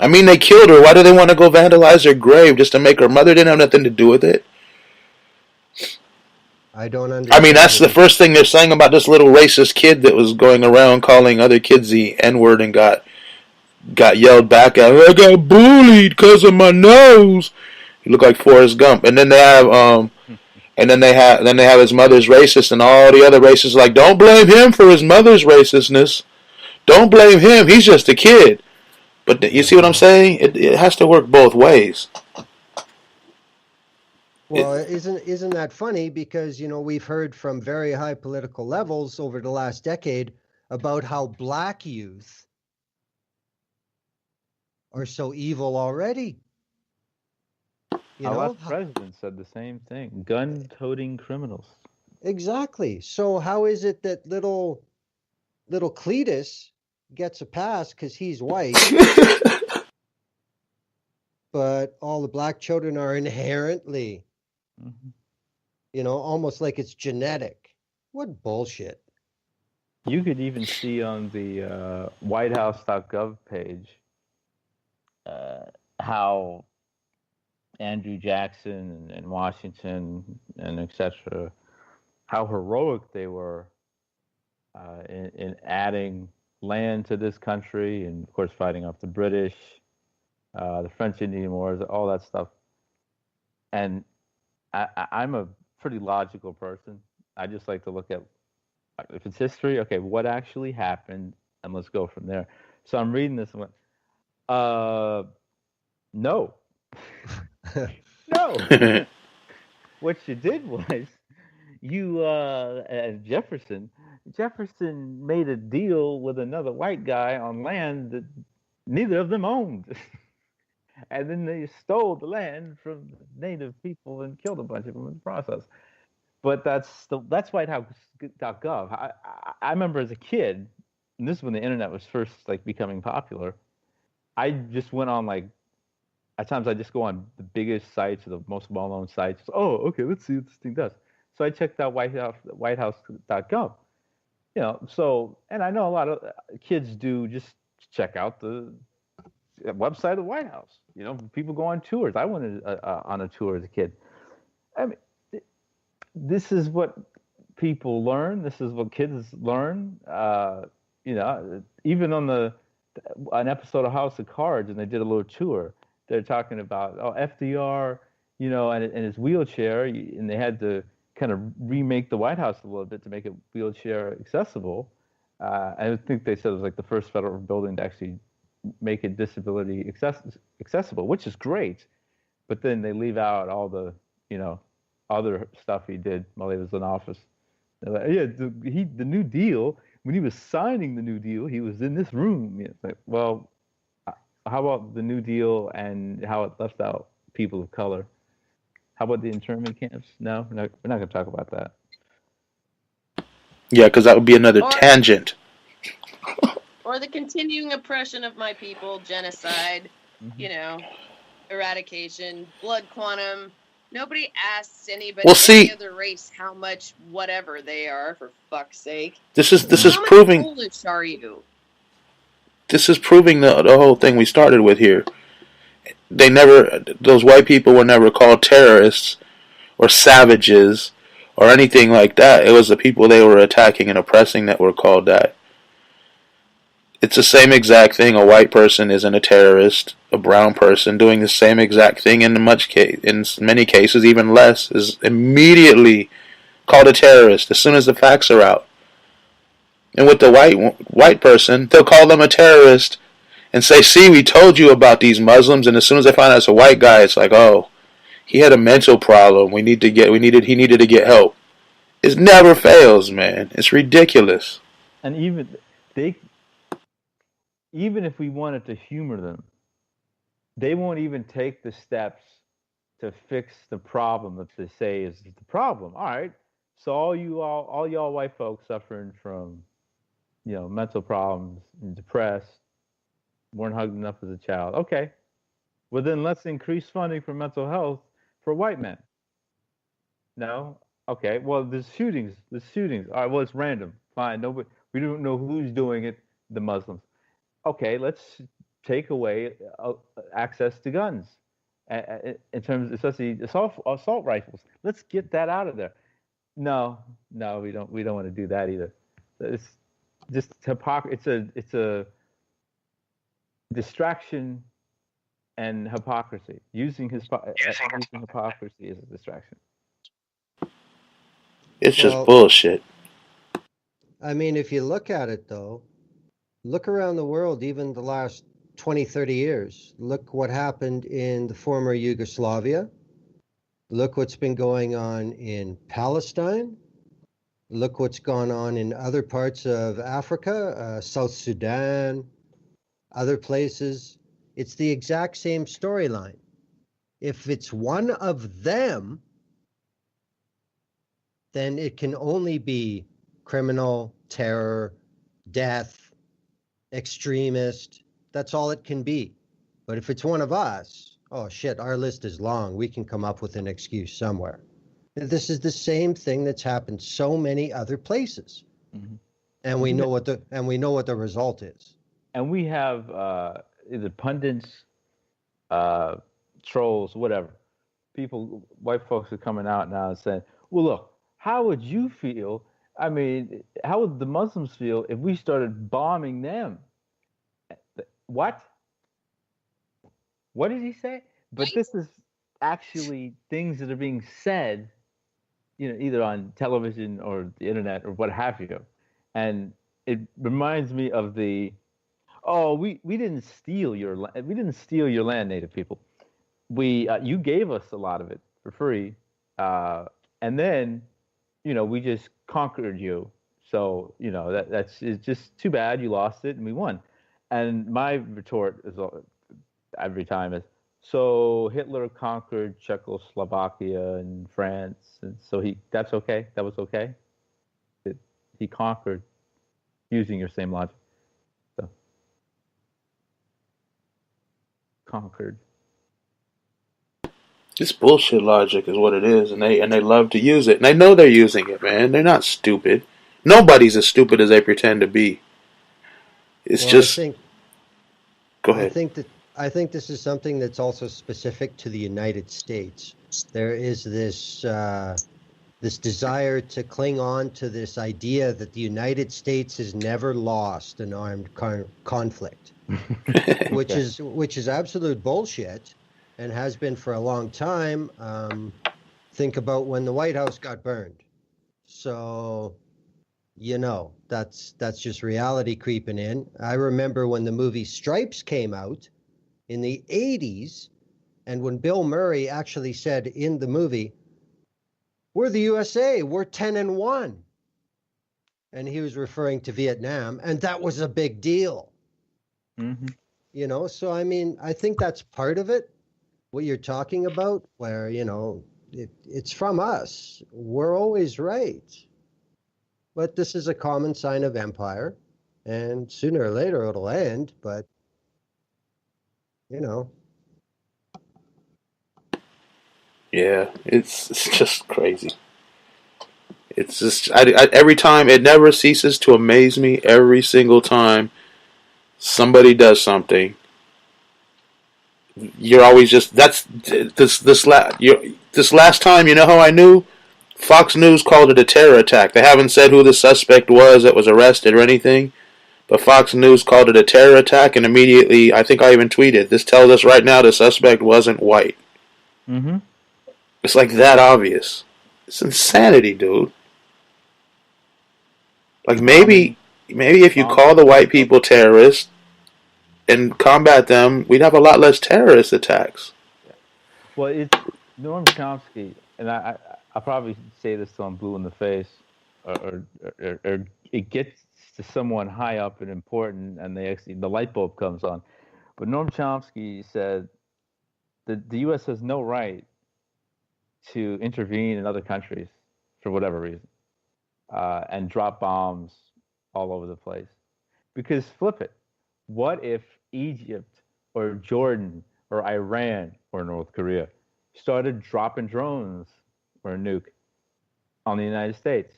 I mean, they killed her. Why do they want to go vandalize her grave just to make her mother didn't have nothing to do with it? I don't understand. I mean, that's the first thing they're saying about this little racist kid that was going around calling other kids the N-word and got yelled back at. I got bullied because of my nose. He looked like Forrest Gump. And then they have then they have his mother's racist, and all the other racists are like, don't blame him for his mother's racistness. Don't blame him. He's just a kid. But you see what I'm saying? It has to work both ways. Well, isn't that funny? Because, we've heard from very high political levels over the last decade about how black youth are so evil already. You Our know, last president said the same thing. Gun-toting criminals. exactly. So how is it that little Cletus gets a pass because he's white, but all the black children are inherently, Mhm. almost like it's genetic? What bullshit. You could even see on the WhiteHouse.gov page uh, how Andrew Jackson and Washington and etc. how heroic they were in adding land to this country, and of course fighting off the British, the French Indian Wars, all that stuff. And I'm a pretty logical person. I just like to look at, if it's history, okay, what actually happened, and let's go from there. So I'm reading this and went, no, no. What you did was you Jefferson made a deal with another white guy on land that neither of them owned. And then they stole the land from the native people and killed a bunch of them in the process. But that's WhiteHouse.gov. I remember as a kid, and this is when the internet was first like becoming popular. I just went on like, at times I just go on the biggest sites or the most well-known sites. Oh, okay, let's see what this thing does. So I checked out WhiteHouse.gov. So, and I know a lot of kids do just check out the website of the White House. People go on tours. I went on a tour as a kid. I mean, this is what people learn. This is what kids learn. Even on an episode of House of Cards, and they did a little tour. They're talking about FDR, and his wheelchair, and they had to kind of remake the White House a little bit to make it wheelchair accessible. I think they said it was like the first federal building to actually make it disability accessible, which is great. But then they leave out all the, other stuff he did while he was in office. They're like, yeah, the New Deal, when he was signing the New Deal, he was in this room. It's like, well, how about the New Deal and how it left out people of color? How about the internment camps? No, we're not going to talk about that. Yeah, because that would be another tangent. Or the continuing oppression of my people, genocide, eradication, blood quantum. Nobody asks anybody, any other race, how much whatever they are, for fuck's sake. This is how proving. How Polish are you? This is proving the whole thing we started with here. Those white people were never called terrorists or savages or anything like that. It was the people they were attacking and oppressing that were called that. It's the same exact thing. A white person isn't a terrorist. A brown person doing the same exact thing in many cases, even less, is immediately called a terrorist as soon as the facts are out. And with the white person, they'll call them a terrorist and say, "See, we told you about these Muslims." And as soon as they find out it's a white guy, it's like, "Oh, he had a mental problem. He needed to get help." It never fails, man. It's ridiculous. And even if we wanted to humor them, they won't even take the steps to fix the problem that they say is the problem. All right, so all y'all white folks suffering from, mental problems and depressed, weren't hugged enough as a child. Okay, well then let's increase funding for mental health for white men. No, okay. Well, there's shootings. All right. Well, it's random. Fine. We don't know who's doing it. The Muslims. Okay, let's take away access to guns, in terms, especially assault rifles. Let's get that out of there. No, we don't want to do that either. It's just hypocrisy. It's a distraction and hypocrisy. Using hypocrisy as a distraction. It's just bullshit. I mean, if you look at it, though, look around the world, even the last 20, 30 years. Look what happened in the former Yugoslavia. Look what's been going on in Palestine. Look what's gone on in other parts of Africa, South Sudan, other places. It's the exact same storyline. If it's one of them, then it can only be criminal, terror, death, extremist. That's all it can be. But if it's one of us, oh shit, our list is long. We can come up with an excuse somewhere. This is the same thing that's happened so many other places. Mm-hmm. And we know what the result is. And we have either pundits, trolls, whatever. People, white folks are coming out now and saying, well, look, how would you feel? I mean, how would the Muslims feel if we started bombing them? What? What did he say? But this is actually things that are being said, either on television or the internet or what have you. And it reminds me of we didn't steal your land, Native people. You gave us a lot of it for free, and then we just conquered you. So it's just too bad you lost it and we won. And my retort is every time is, so Hitler conquered Czechoslovakia and France, and so that was okay. He conquered using your same logic. So conquered. It's bullshit logic is what it is, and they love to use it. And they know they're using it, man. They're not stupid. Nobody's as stupid as they pretend to be. It's just. Go ahead. I think this is something that's also specific to the United States. There is this desire to cling on to this idea that the United States has never lost an armed conflict, which is absolute bullshit. And has been for a long time. Think about when the White House got burned. So, that's just reality creeping in. I remember when the movie Stripes came out in the 80s, and when Bill Murray actually said in the movie, "We're the USA, we're 10-1." And he was referring to Vietnam, and that was a big deal. Mm-hmm. So I mean, I think that's part of it. What you're talking about, where, it's from us. We're always right. But this is a common sign of empire. And sooner or later it'll end, but, Yeah, it's just crazy. It's just, every time, it never ceases to amaze me every single time somebody does something. You're always just this last time. You know how I knew? Fox News called it a terror attack. They haven't said who the suspect was that was arrested or anything, but Fox News called it a terror attack, and immediately, I think I even tweeted, this tells us right now the suspect wasn't white. Mm-hmm. It's like that obvious. It's insanity, dude. Like maybe if you call the white people terrorists and combat them, we'd have a lot less terrorist attacks. Well, it's Noam Chomsky, and I'll probably say this till I'm blue in the face, or it gets to someone high up and important, and the light bulb comes on. But Noam Chomsky said that the U.S. has no right to intervene in other countries for whatever reason, and drop bombs all over the place. Because flip it, what if Egypt or Jordan or Iran or North Korea started dropping drones or a nuke on the United States?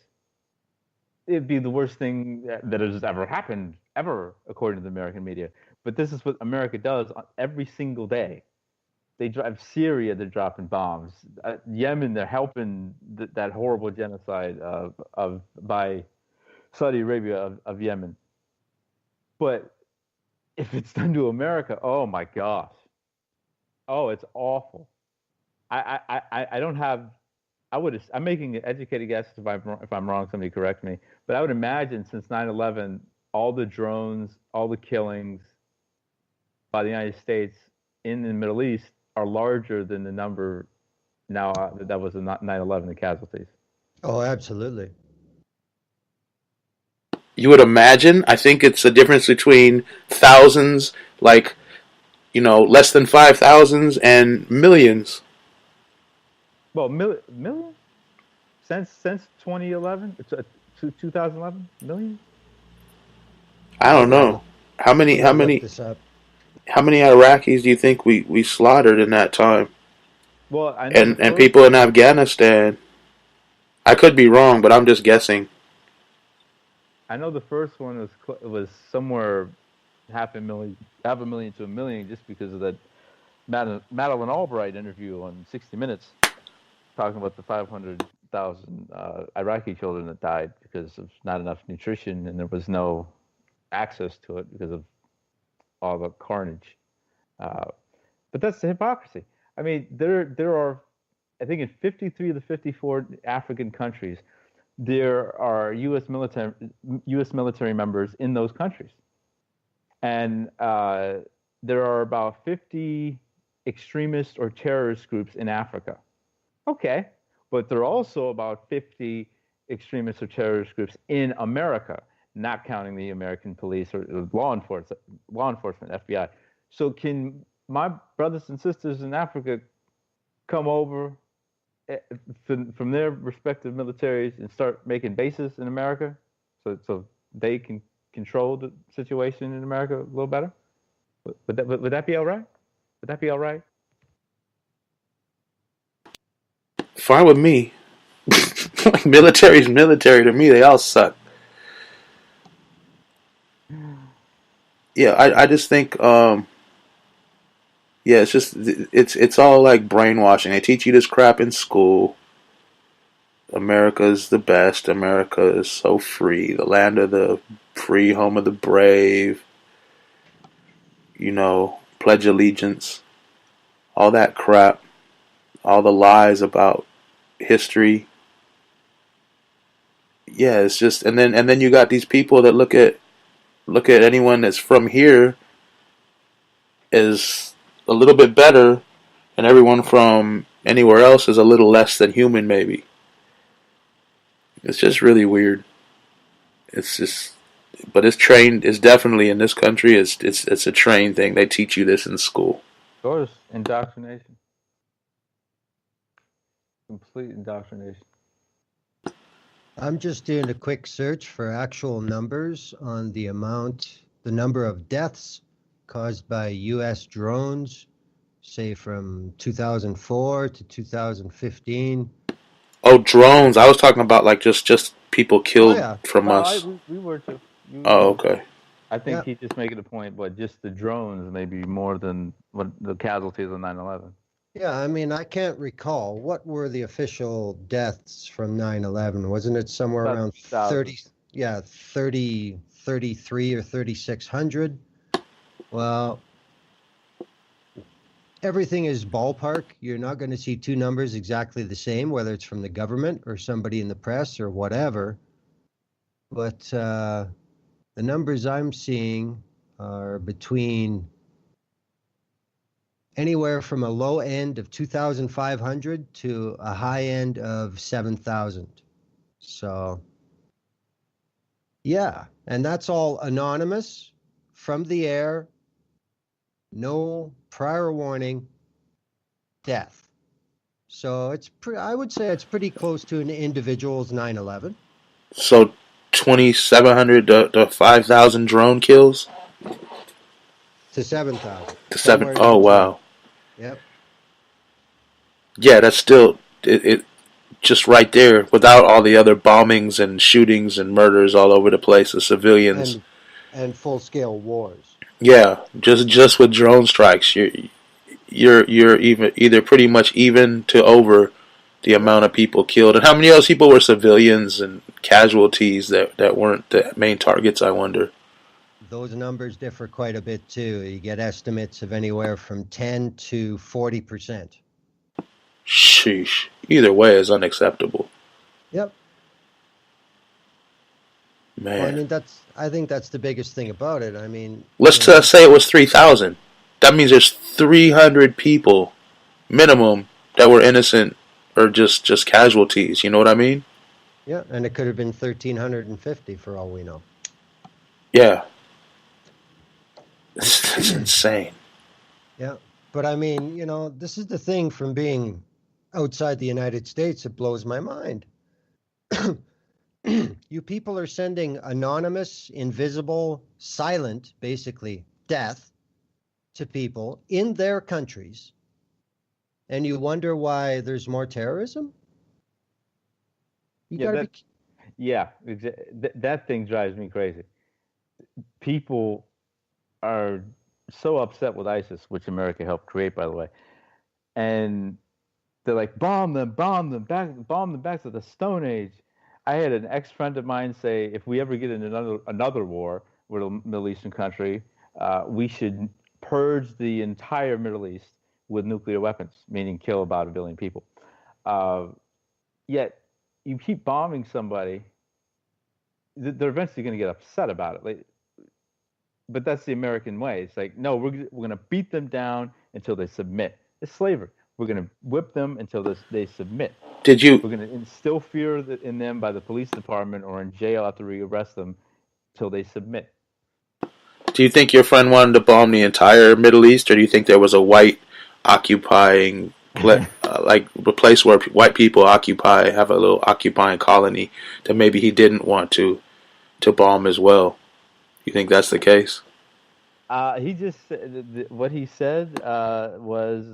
It'd be the worst thing that has ever happened, ever, according to the American media. But this is what America does every single day. They drive Syria, they're dropping bombs. Yemen, they're helping that horrible genocide by Saudi Arabia of Yemen. But if it's done to America, oh my gosh, oh, it's awful. I don't have. I'm making an educated guess. If I'm wrong, somebody correct me. But I would imagine since 9/11, all the drones, all the killings by the United States in the Middle East are larger than the number now that was in 9/11, the casualties. Oh, absolutely. You would imagine. I think it's a difference between thousands, like less than 5,000s and millions. Well, million since 2011 to 2011 million. I don't Yeah, know. How many I'm how gonna look many this up. how many Iraqis do you think we slaughtered in that time? Well, I know the And first. people in Afghanistan. I could be wrong, but I'm just guessing. I know the first one was somewhere half a million to a million, just because of that Madeleine Albright interview on 60 Minutes, talking about the 500,000 Iraqi children that died because of not enough nutrition, and there was no access to it because of all the carnage. Uh, but that's the hypocrisy. I mean, there are, I think, in 53 of the 54 African countries, there are U.S. military members in those countries, and there are about 50 extremist or terrorist groups in Africa. Okay, but there are also about 50 extremist or terrorist groups in America, not counting the American police or law enforcement, FBI. So can my brothers and sisters in Africa come over from their respective militaries and start making bases in America, so they can control the situation in America a little better? Would that be all right? Would that be all right? Fine with me. Military's military to me. They all suck. Yeah, I just think yeah, it's all like brainwashing. They teach you this crap in school. America is the best. America is so free. The land of the free, home of the brave. Pledge allegiance. All that crap. All the lies about history. Yeah, it's just and then you got these people that look at anyone that's from here as a little bit better, and everyone from anywhere else is a little less than human, maybe. It's just really weird. It's just, but it's trained. It's definitely in this country. It's a trained thing. They teach you this in school. Of course, indoctrination, complete indoctrination. I'm just doing a quick search for actual numbers on the number of deaths caused by U.S. drones, say from 2004 to 2015. Oh, drones! I was talking about like just people Oh killed yeah, from No, us. we were too. Oh, okay. I think yeah, he's just making a point, but just the drones maybe more than what the casualties of 9/11. yeah. I mean, I can't recall what were the official deaths from 9/11. Wasn't it somewhere About around 1,000. 30? Yeah, 30, 33 or 3,600. Well, everything is ballpark. You're not going to see two numbers exactly the same, whether it's from the government or somebody in the press or whatever. But the numbers I'm seeing are between anywhere from a low end of 2,500 to a high end of 7,000. So, yeah, and that's all anonymous from the air, no prior warning, death. So I would say it's pretty close to an individual's 9/11. So 2,700 to 5,000 drone kills To 7,000, to seven. somewhere in Oh between. wow. Yep. Yeah, that's still it. Just right there, without all the other bombings and shootings and murders all over the place of civilians. And full-scale wars. Yeah, just with drone strikes, you're even either pretty much even to over the amount of people killed, and how many of those people were civilians and casualties that weren't the main targets, I wonder. Those numbers differ quite a bit too. You get estimates of anywhere from 10 to 40%. Sheesh. Either way is unacceptable. Yep. Well, I Man. mean, I think that's the biggest thing about it. I mean, Let's say it was 3,000. That means there's 300 people minimum that were innocent or just casualties. You know what I mean? yeah, and it could have been 1,350 for all we know. Yeah. That's insane. Yeah. But I mean, this is the thing from being outside the United States. It blows my mind. You people are sending anonymous, invisible, silent, basically, death to people in their countries, and you wonder why there's more terrorism? You Yeah, gotta be. that thing drives me crazy. People are so upset with ISIS, which America helped create, by the way, and they're like, bomb them back to the Stone Age. I had an ex-friend of mine say, if we ever get in another war with a Middle Eastern country, we should purge the entire Middle East with nuclear weapons, meaning kill about 1 billion people. Uh, Yet you keep bombing somebody, they're eventually going to get upset about it. Like, but that's the American way. It's like, no, we're going to beat them down until they submit. It's slavery. We're going to whip them until they submit. Did you We're going to instill fear in them by the police department or in jail after we arrest them till they submit. do you think your friend wanted to bomb the entire Middle East, or do you think there was a white occupying like a place where white people have a little occupying colony that maybe he didn't want to bomb as well? You think that's the case? He just what he said was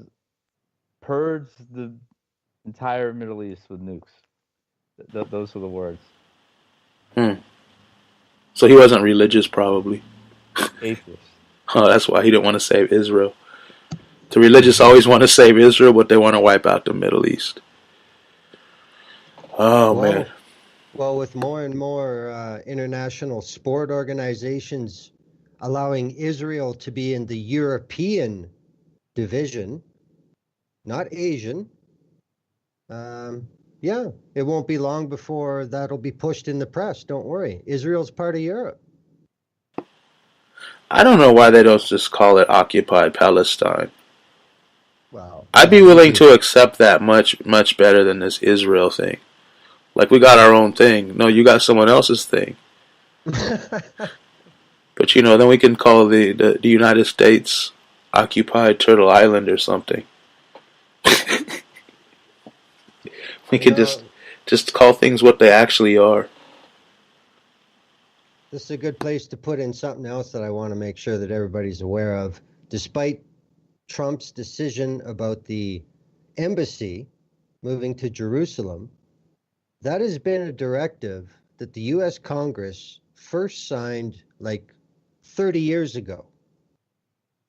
purge the entire Middle East with nukes. Those were the words. So he wasn't religious, probably. Atheist. Oh, that's why he didn't want to save Israel. The religious always want to save Israel, but they want to wipe out the Middle East. Oh, man. Well, with more and more international sport organizations allowing Israel to be in the European division, not Asian, yeah, it won't be long before that'll be pushed in the press. Don't worry. Israel's part of Europe. I don't know why they don't just call it occupied Palestine. Wow. I'd be willing to accept that much better than this Israel thing. Like, we got our own thing. No, you got someone else's thing. But, then we can call the United States occupied Turtle Island or something. We could just call things what they actually are. This is a good place to put in something else that I want to make sure that everybody's aware of. Despite Trump's decision about the embassy moving to Jerusalem, that has been a directive that the U.S. Congress first signed like 30 years ago.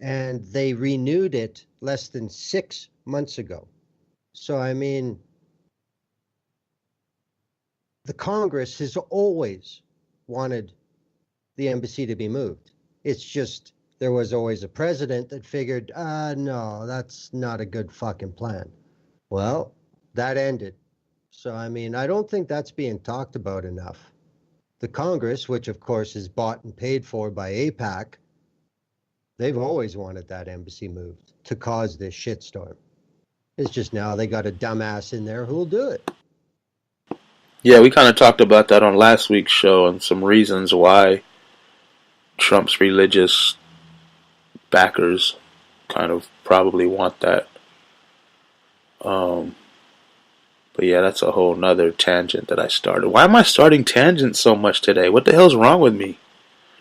And they renewed it less than 6 months ago. So, I mean, the Congress has always wanted the embassy to be moved. It's just there was always a president that figured, no, that's not a good fucking plan. Well, that ended. So, I mean, I don't think that's being talked about enough. The Congress, which of course is bought and paid for by AIPAC, they've always wanted that embassy moved to cause this shitstorm. It's just now they got a dumbass in there who'll do it. Yeah, we kind of talked about that on last week's show and some reasons why Trump's religious backers kind of probably want that. But yeah, that's a whole nother tangent that I started. Why am I starting tangents so much today? What the hell's wrong with me?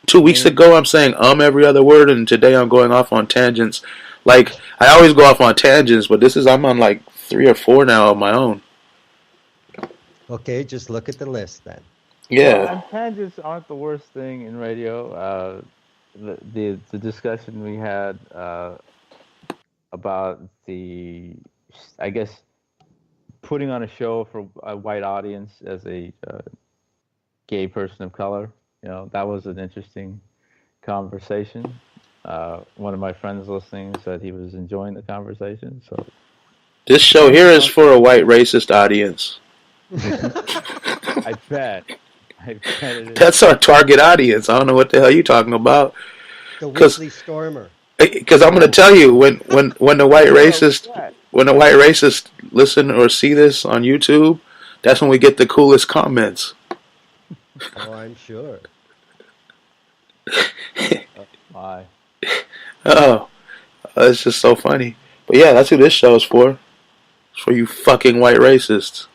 2 weeks ago I'm saying every other word, and today I'm going off on tangents. Like, I always go off on tangents, but I'm on like 3 or 4 now of my own. Okay, just look at the list then. Yeah. Well, and tangents aren't the worst thing in radio. The discussion we had about I guess, putting on a show for a white audience as a gay person of color, that was an interesting conversation. One of my friends listening said he was enjoying the conversation. So this show here is for a white racist audience. I bet it is. That's our target audience. I don't know what the hell you're talking about. The Weekly Stormer. Because I'm going to tell you, when the white racist listen or see this on YouTube, that's when we get the coolest comments. Oh, I'm sure. Why? Oh, It's just so funny. But yeah, that's who this show is for. It's for you fucking white racists.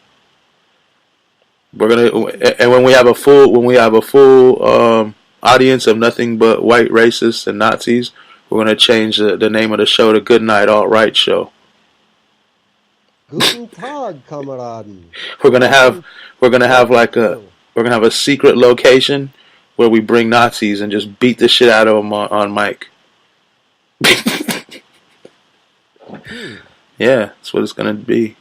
We're gonna, and when we have a full audience of nothing but white racists and Nazis, we're gonna change the name of the show to Good Night Alt Right Show. Guten Tag, Kameraden. We're gonna have like Show. we're gonna have a secret location where we bring Nazis and just beat the shit out of them on mic. Yeah, that's what it's gonna be.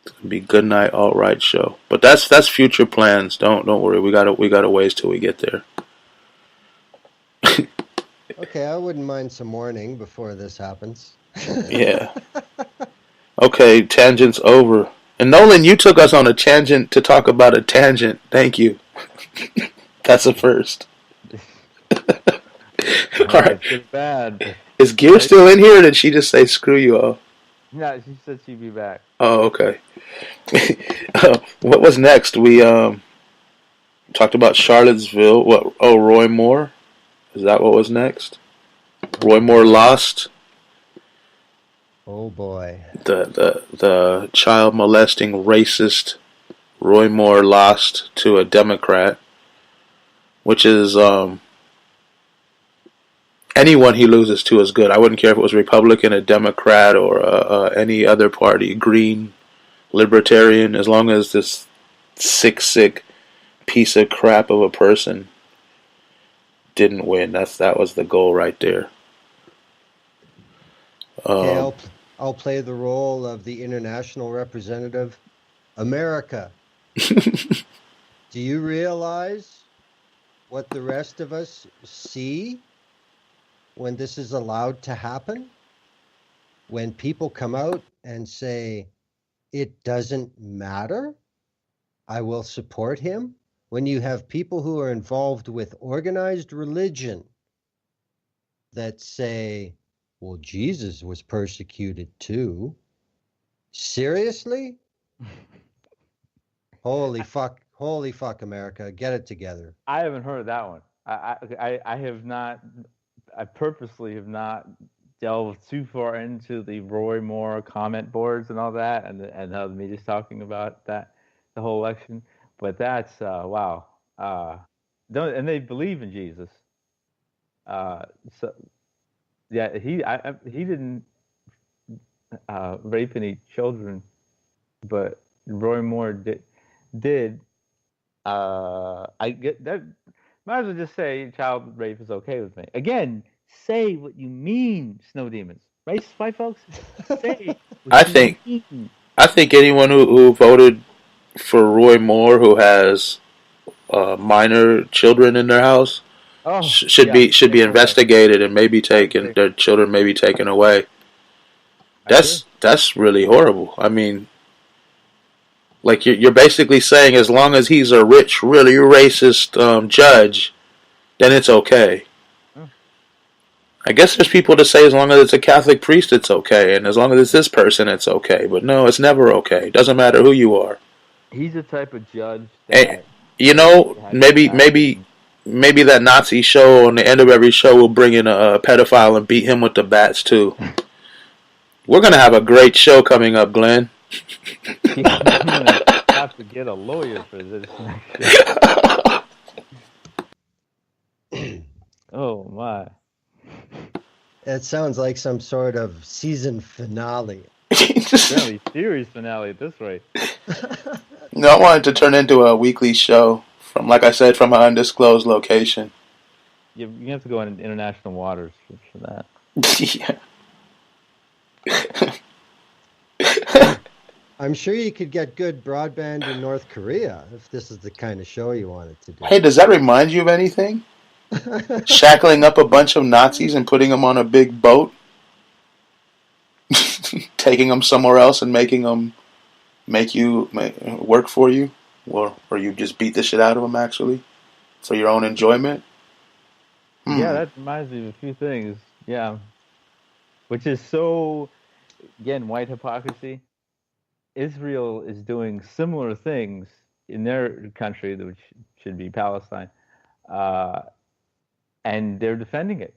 It's gonna be Good Night Alt Right Show. But that's future plans. Don't worry. We got a ways till we get there. Okay, I wouldn't mind some warning before this happens. Yeah. Okay, tangent's over. And Nolan, you took us on a tangent to talk about a tangent. Thank you. That's a first. All right. It's bad. Is Gear still in here, or did she just say screw you all? No, she said she'd be back. Oh, okay. What was next? We talked about Charlottesville. What? Oh, Roy Moore. Is that what was next? Roy Moore lost. Oh boy. The child molesting racist Roy Moore lost to a Democrat, which is anyone he loses to is good. I wouldn't care if it was Republican, a Democrat, or any other party, Green, Libertarian, as long as this sick piece of crap of a person didn't win. That was the goal right there. Okay, I'll play the role of the international representative. America, do you realize what the rest of us see when this is allowed to happen? When people come out and say, it doesn't matter, I will support him. When you have people who are involved with organized religion that say, well, Jesus was persecuted too. Seriously? Holy fuck, America, get it together. I haven't heard that one. I have not. I purposely have not delved too far into the Roy Moore comment boards and all that, and how the media's talking about that, the whole election. But that's wow. And they believe in Jesus. So yeah, he didn't rape any children, but Roy Moore did. I get that. Might as well just say child rape is okay with me. Again, say what you mean, snow demons. Racist white folks, say what you mean. I think anyone who voted for Roy Moore who has minor children in their house should be investigated and maybe taken. Their children may be taken away. That's really horrible. I mean, like you're basically saying as long as he's a rich, really racist judge, then it's okay. I guess there's people to say as long as it's a Catholic priest, it's okay, and as long as it's this person, it's okay. But no, it's never okay. It doesn't matter who you are. He's the type of judge that maybe that Nazi show on the end of every show will bring in a pedophile and beat him with the bats too. We're gonna have a great show coming up, Glenn. I'm gonna have to get a lawyer for this next show. Oh my. It sounds like some sort of season finale. Really series finale at this rate. No, I wanted to turn into a weekly show from, like I said, from an undisclosed location. You have to go in international waters for that. Yeah. I'm sure you could get good broadband in North Korea if this is the kind of show you wanted to do. Hey, does that remind you of anything? Shackling up a bunch of Nazis and putting them on a big boat? Taking them somewhere else and making them work for you? Or you just beat the shit out of them, actually? For your own enjoyment? Yeah, that reminds me of a few things. Yeah. Which is so, again, white hypocrisy. Israel is doing similar things in their country, which should be Palestine, and they're defending it.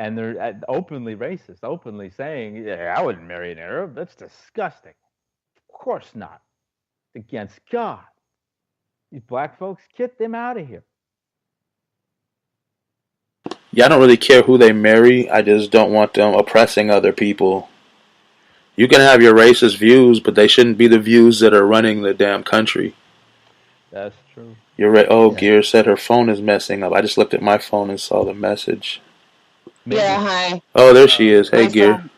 and they're openly racist, openly saying, "Yeah, I wouldn't marry an Arab. That's disgusting." Of course not. Against God. These black folks, get them out of here. Yeah, I don't really care who they marry. I just don't want them oppressing other people. You can have your racist views, but they shouldn't be the views that are running the damn country. That's true. You're right. Oh, Yeah. Gear said her phone is messing up. I just looked at my phone and saw the message. Maybe. Yeah, hi. Oh, there she is. Hey, My Gear. phone.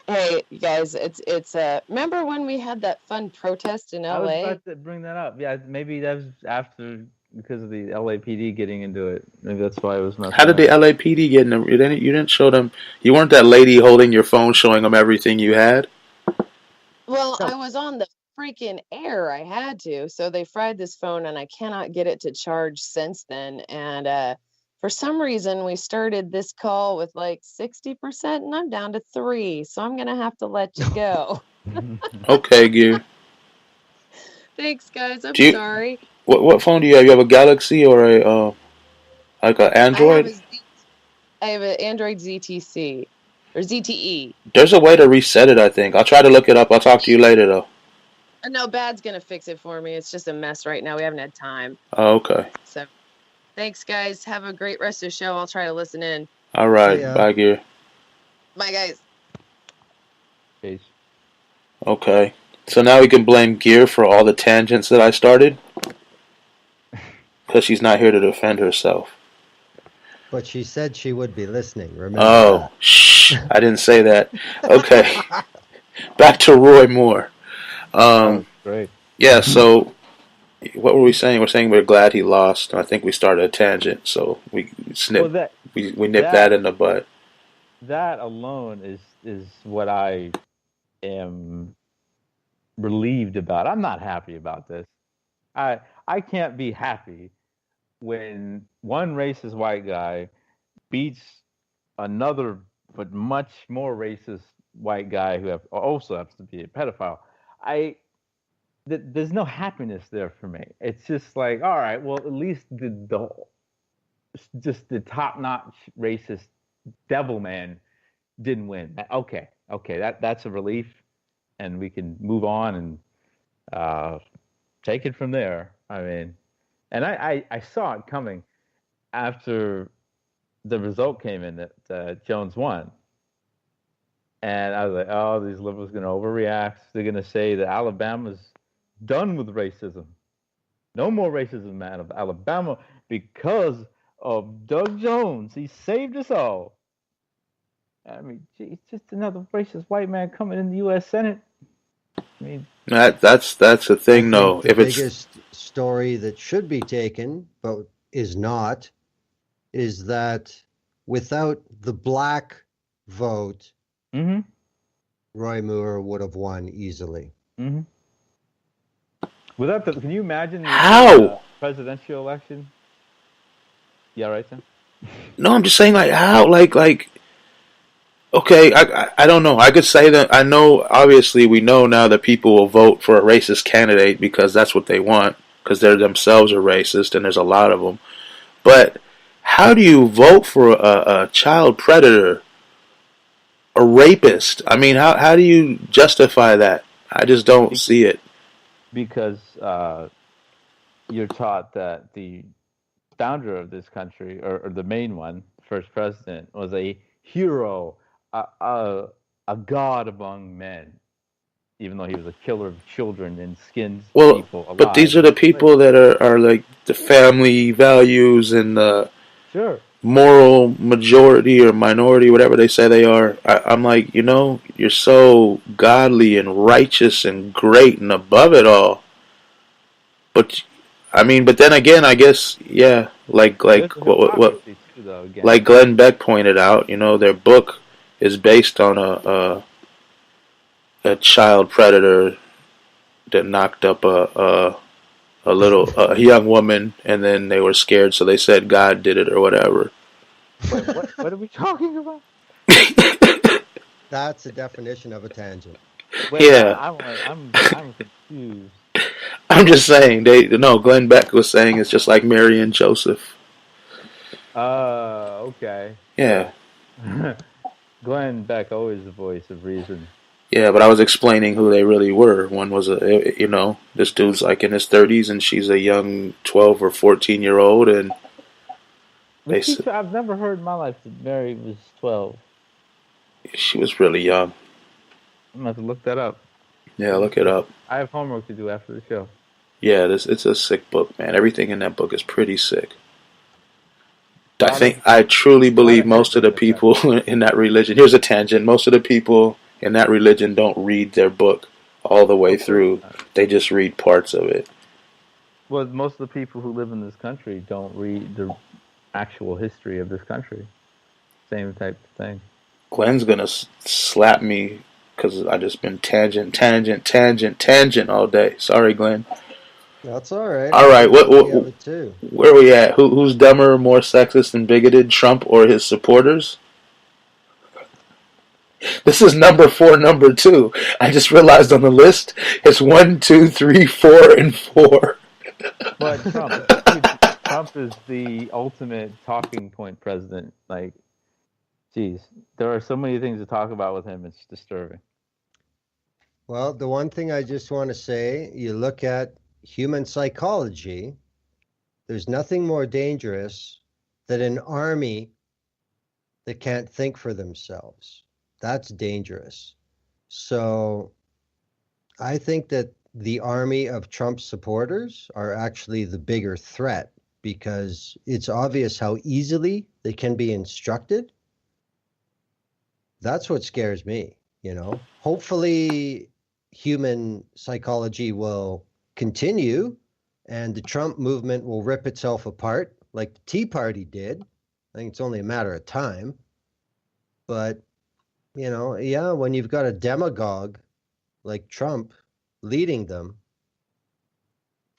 Hey, you guys, it's remember when we had that fun protest in I was LA? about to bring that up. Yeah, maybe that was after because of the LAPD getting into it. Maybe that's why it was messing How did the up. LAPD get in them? You didn't show them. You weren't that lady holding your phone showing them everything you had? Well, No. I was on the freaking air. I had to. So they fried this phone and I cannot get it to charge since then. And for some reason we started this call with like 60% and I'm down to 3. So I'm gonna have to let you go. Okay, Gear. Thanks, guys. I'm Do you sorry. what phone do you have? You have a Galaxy or a like an I have Android? I have an Android ZTC or ZTE. There's a way to reset it. I think I'll try to look it up. I'll talk to you later, though. No, Bad's gonna fix it for me. It's just a mess right now. We haven't had time. Oh, okay. So thanks, guys. Have a great rest of the show. I'll try to listen in. All right. See ya. Bye, Gear. Bye, guys. Peace. Okay. So now we can blame Gear for all the tangents that I started, because she's not here to defend herself. But she said she would be listening. Remember Oh, shh! I didn't say that. Okay. Back to Roy Moore. Oh, great. Yeah. So, what were we saying? We're saying we're glad he lost. I think we started a tangent, so we snipped. Well, We nipped that in the butt. that alone is what I am relieved about. I'm not happy about this. I can't be happy when one racist white guy beats another but much more racist white guy who also happens to be a pedophile. There's no happiness there for me. It's just like, all right, well, at least just the top-notch racist devil man didn't win. Okay, that's a relief, and we can move on and take it from there. I mean, and I saw it coming after the result came in that Jones won. And I was like, oh, these liberals are going to overreact. They're going to say that Alabama's done with racism. No more racism out of Alabama because of Doug Jones. He saved us all. I mean, gee, it's just another racist white man coming in the U.S. Senate. I mean, That's the thing, though. The If it's biggest story that should be taken, but is not, is that without the black vote, mm-hmm. Roy Moore would have won easily. Mm-hmm. Without can you imagine the How? Presidential election? Yeah, right, Tim? No, I'm just saying, like, how, like, okay, I don't know. I could say that I know. Obviously, we know now that people will vote for a racist candidate because that's what they want, because they themselves are racist, and there's a lot of them. But how do you vote for a child predator, a rapist? I mean, how do you justify that? I just don't see it. Because you're taught that the founder of this country, or the main one, first president, was a hero, a god among men, even though he was a killer of children and skinned people alive. But these are the people that are like the family values and the moral majority or minority, whatever they say they are. I'm like, you're so godly and righteous and great and above it all. But I mean, but then again, I guess, yeah, like what like Glenn Beck pointed out, their book is based on a child predator that knocked up a young woman, and then they were scared, so they said God did it or whatever. Wait, what are we talking about? That's the definition of a tangent. Wait, yeah, I'm confused. I'm just saying Glenn Beck was saying it's just like Mary and Joseph. Okay. Yeah. Glenn Beck, always the voice of reason. Yeah, but I was explaining who they really were. One was this dude's like in his 30s, and she's a young 12 or 14-year old, and they Was she? I've never heard in my life that Mary was 12. she was really young. I'm gonna have to look that up. Yeah, look it up. I have homework to do after the show. Yeah, it's a sick book, man. Everything in that book is pretty sick. I truly believe most of the people in that religion. Here's a tangent. Most of the people in that religion don't read their book all the way through. They just read parts of it. Well, most of the people who live in this country don't read the actual history of this country. Same type of thing. Glenn's gonna slap me because I just been tangent all day. Sorry, Glenn. That's all right. All right, where are we at? Who's dumber, more sexist and bigoted, Trump or his supporters? This is number 4, number 2. I just realized on the list it's 1, 2, 3, 4, and 4. But Trump is the ultimate talking point president. Like, geez, there are so many things to talk about with him. It's disturbing. Well, the one thing I just want to say, you look at human psychology, there's nothing more dangerous than an army that can't think for themselves. That's dangerous. So I think that the army of Trump supporters are actually the bigger threat because it's obvious how easily they can be instructed. That's what scares me, you know. Hopefully human psychology will continue and the Trump movement will rip itself apart like the Tea Party did. I think it's only a matter of time. But, you know, yeah, when you've got a demagogue like Trump leading them,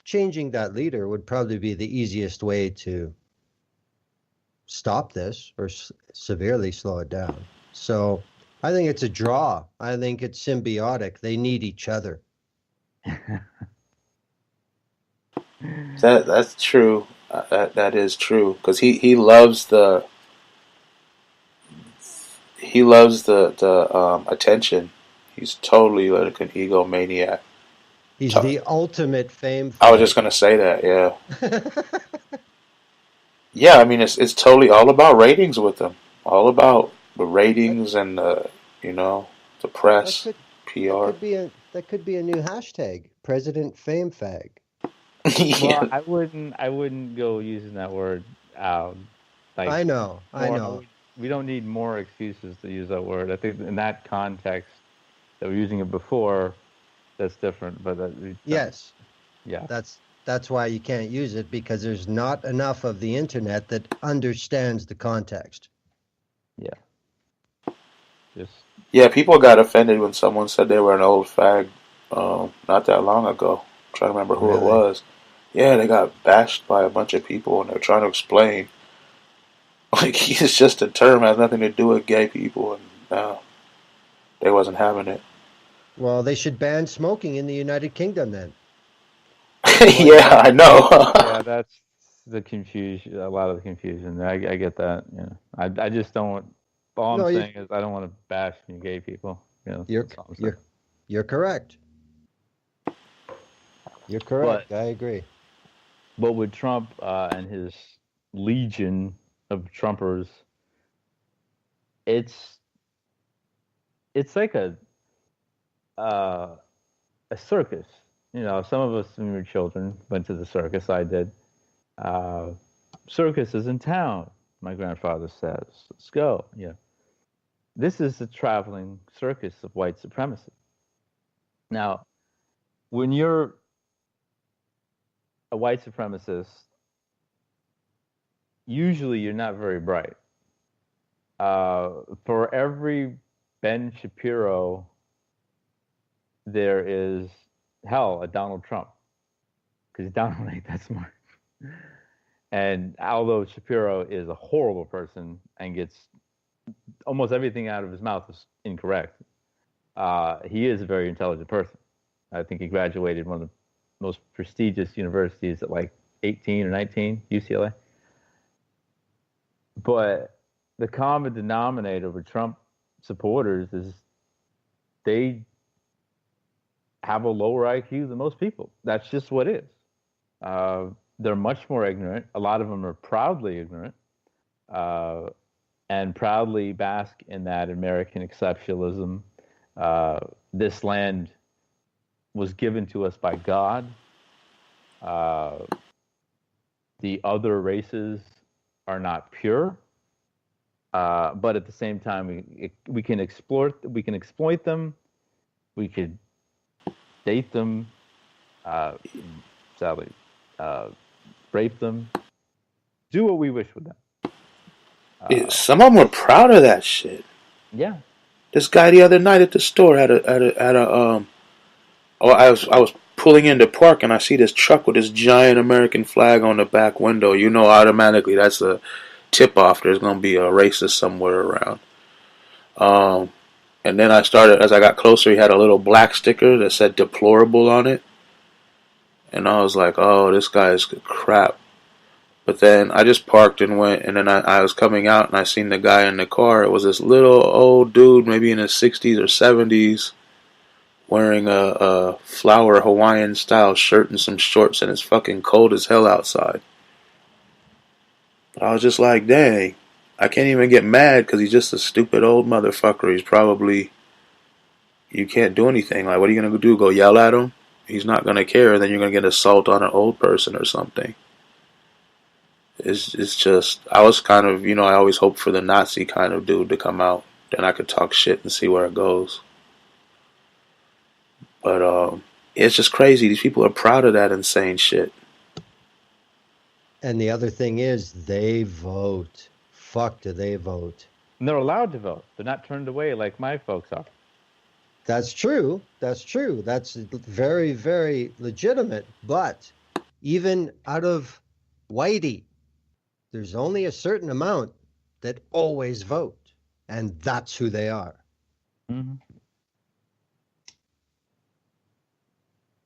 changing that leader would probably be the easiest way to stop this or severely slow it down. So I think it's a draw. I think it's symbiotic. They need each other. That's true. That is true because he loves the attention. He's totally like an egomaniac. He's the ultimate fame. I was just gonna say that. Yeah. Yeah, I mean it's totally all about ratings with him. All about the ratings and the press, PR. That could be a new hashtag, President Fame Fag. Yeah. Well, I wouldn't go using that word. Like, I know. We don't need more excuses to use that word. I think in that context that we're using it before, that's different. But yes, yeah, that's why you can't use it because there's not enough of the internet that understands the context. Yeah. Yeah, people got offended when someone said they were an old fag not that long ago. I'm trying to remember who it was. Yeah, they got bashed by a bunch of people and they're trying to explain. Like, it's just a term, has nothing to do with gay people, and no, they wasn't having it. Well, they should ban smoking in the United Kingdom then. Yeah, I know. Yeah, that's the confusion. A lot of the confusion. I get that. Yeah, I just don't. All I'm saying is I don't want to bash any gay people. You're correct. You're correct. I agree. But with Trump and his legion of Trumpers, it's like a circus. Some of us when we were children went to the circus. I did. Circus is in town, my grandfather says. Let's go. Yeah. This is a traveling circus of white supremacy. Now, when you're a white supremacist, usually you're not very bright. For every Ben Shapiro, there is, a Donald Trump. Because Donald ain't that smart. And although Shapiro is a horrible person and gets almost everything out of his mouth is incorrect, he is a very intelligent person. I think he graduated one of the most prestigious universities at like 18 or 19, UCLA. But the common denominator with Trump supporters is they have a lower IQ than most people. That's just what it is. They're much more ignorant. A lot of them are proudly ignorant, and proudly bask in that American exceptionalism. This land was given to us by God. The other races are not pure, but at the same time, we can exploit them. We could date them, sadly, rape them, do what we wish with them. Some of them were proud of that shit. Yeah. This guy the other night at the store had a Oh, I was pulling into park and I see this truck with this giant American flag on the back window. You know, automatically that's a tip off. There's gonna be a racist somewhere around. And then as I got closer, he had a little black sticker that said "deplorable" on it, and I was like, "Oh, this guy is crap." But then I just parked and went, and then I was coming out and I seen the guy in the car. It was this little old dude, maybe in his 60s or 70s, wearing a flower Hawaiian style shirt and some shorts, and it's fucking cold as hell outside. But I was just like, dang, I can't even get mad because he's just a stupid old motherfucker. He's probably, you can't do anything. Like, what are you gonna do? Go yell at him? He's not gonna care. Then you're gonna get assault on an old person or something. It's just, I was kind of, I always hope for the Nazi kind of dude to come out. Then I could talk shit and see where it goes. But it's just crazy. These people are proud of that insane shit. And the other thing is, they vote. Fuck, do they vote? And they're allowed to vote. They're not turned away like my folks are. That's true. That's true. That's very, very legitimate. But even out of Whitey, there's only a certain amount that always vote. And that's who they are. Mm-hmm.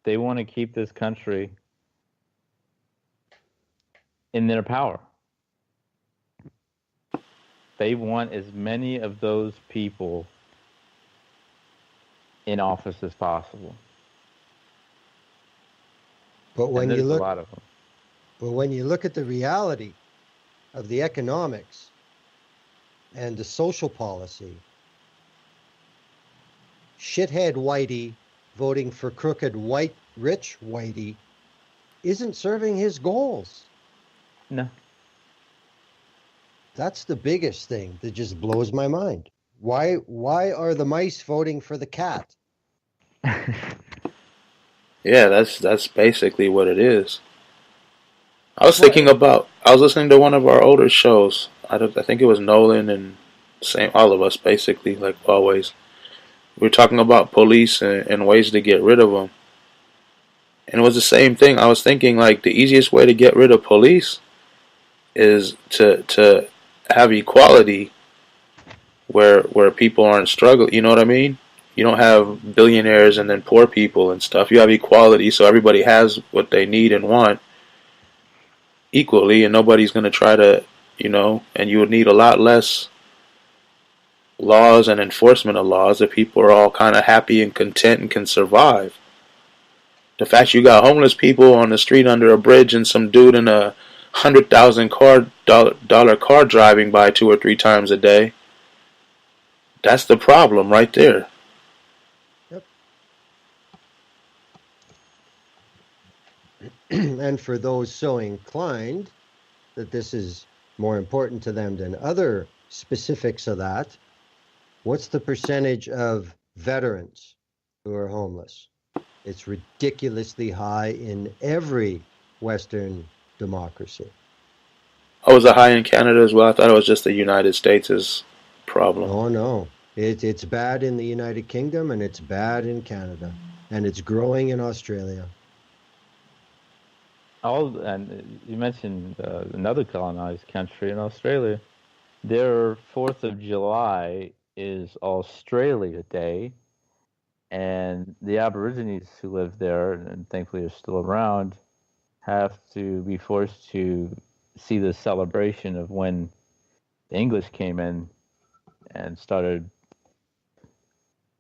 They want to keep this country in their power. They want as many of those people in office as possible. But when you look, a lot of them. But when you look at the reality of the economics and the social policy, shithead Whitey voting for crooked white rich Whitey isn't serving his goals. No. That's the biggest thing that just blows my mind. Why are the mice voting for the cat? Yeah, that's basically what it is. I was listening to one of our older shows. I think it was Nolan and all of us basically, like always. We were talking about police and ways to get rid of them. And it was the same thing. I was thinking, like, the easiest way to get rid of police is to have equality where people aren't struggling. You know what I mean? You don't have billionaires and then poor people and stuff. You have equality, so everybody has what they need and want equally, and nobody's going to try to, and you would need a lot less laws and enforcement of laws if people are all kind of happy and content and can survive. The fact you got homeless people on the street under a bridge and some dude in a $100,000 car driving by 2 or 3 times a day, that's the problem right there. Yep. And for those so inclined that this is more important to them than other specifics of that, what's the percentage of veterans who are homeless? It's ridiculously high in every Western democracy. Oh, was it high in Canada as well? I thought it was just the United States' problem. Oh, no. It's bad in the United Kingdom, and it's bad in Canada, and it's growing in Australia. And you mentioned another colonized country in Australia. Their 4th of July is Australia Day, and the Aborigines who live there, and thankfully are still around, have to be forced to see the celebration of when the English came in and started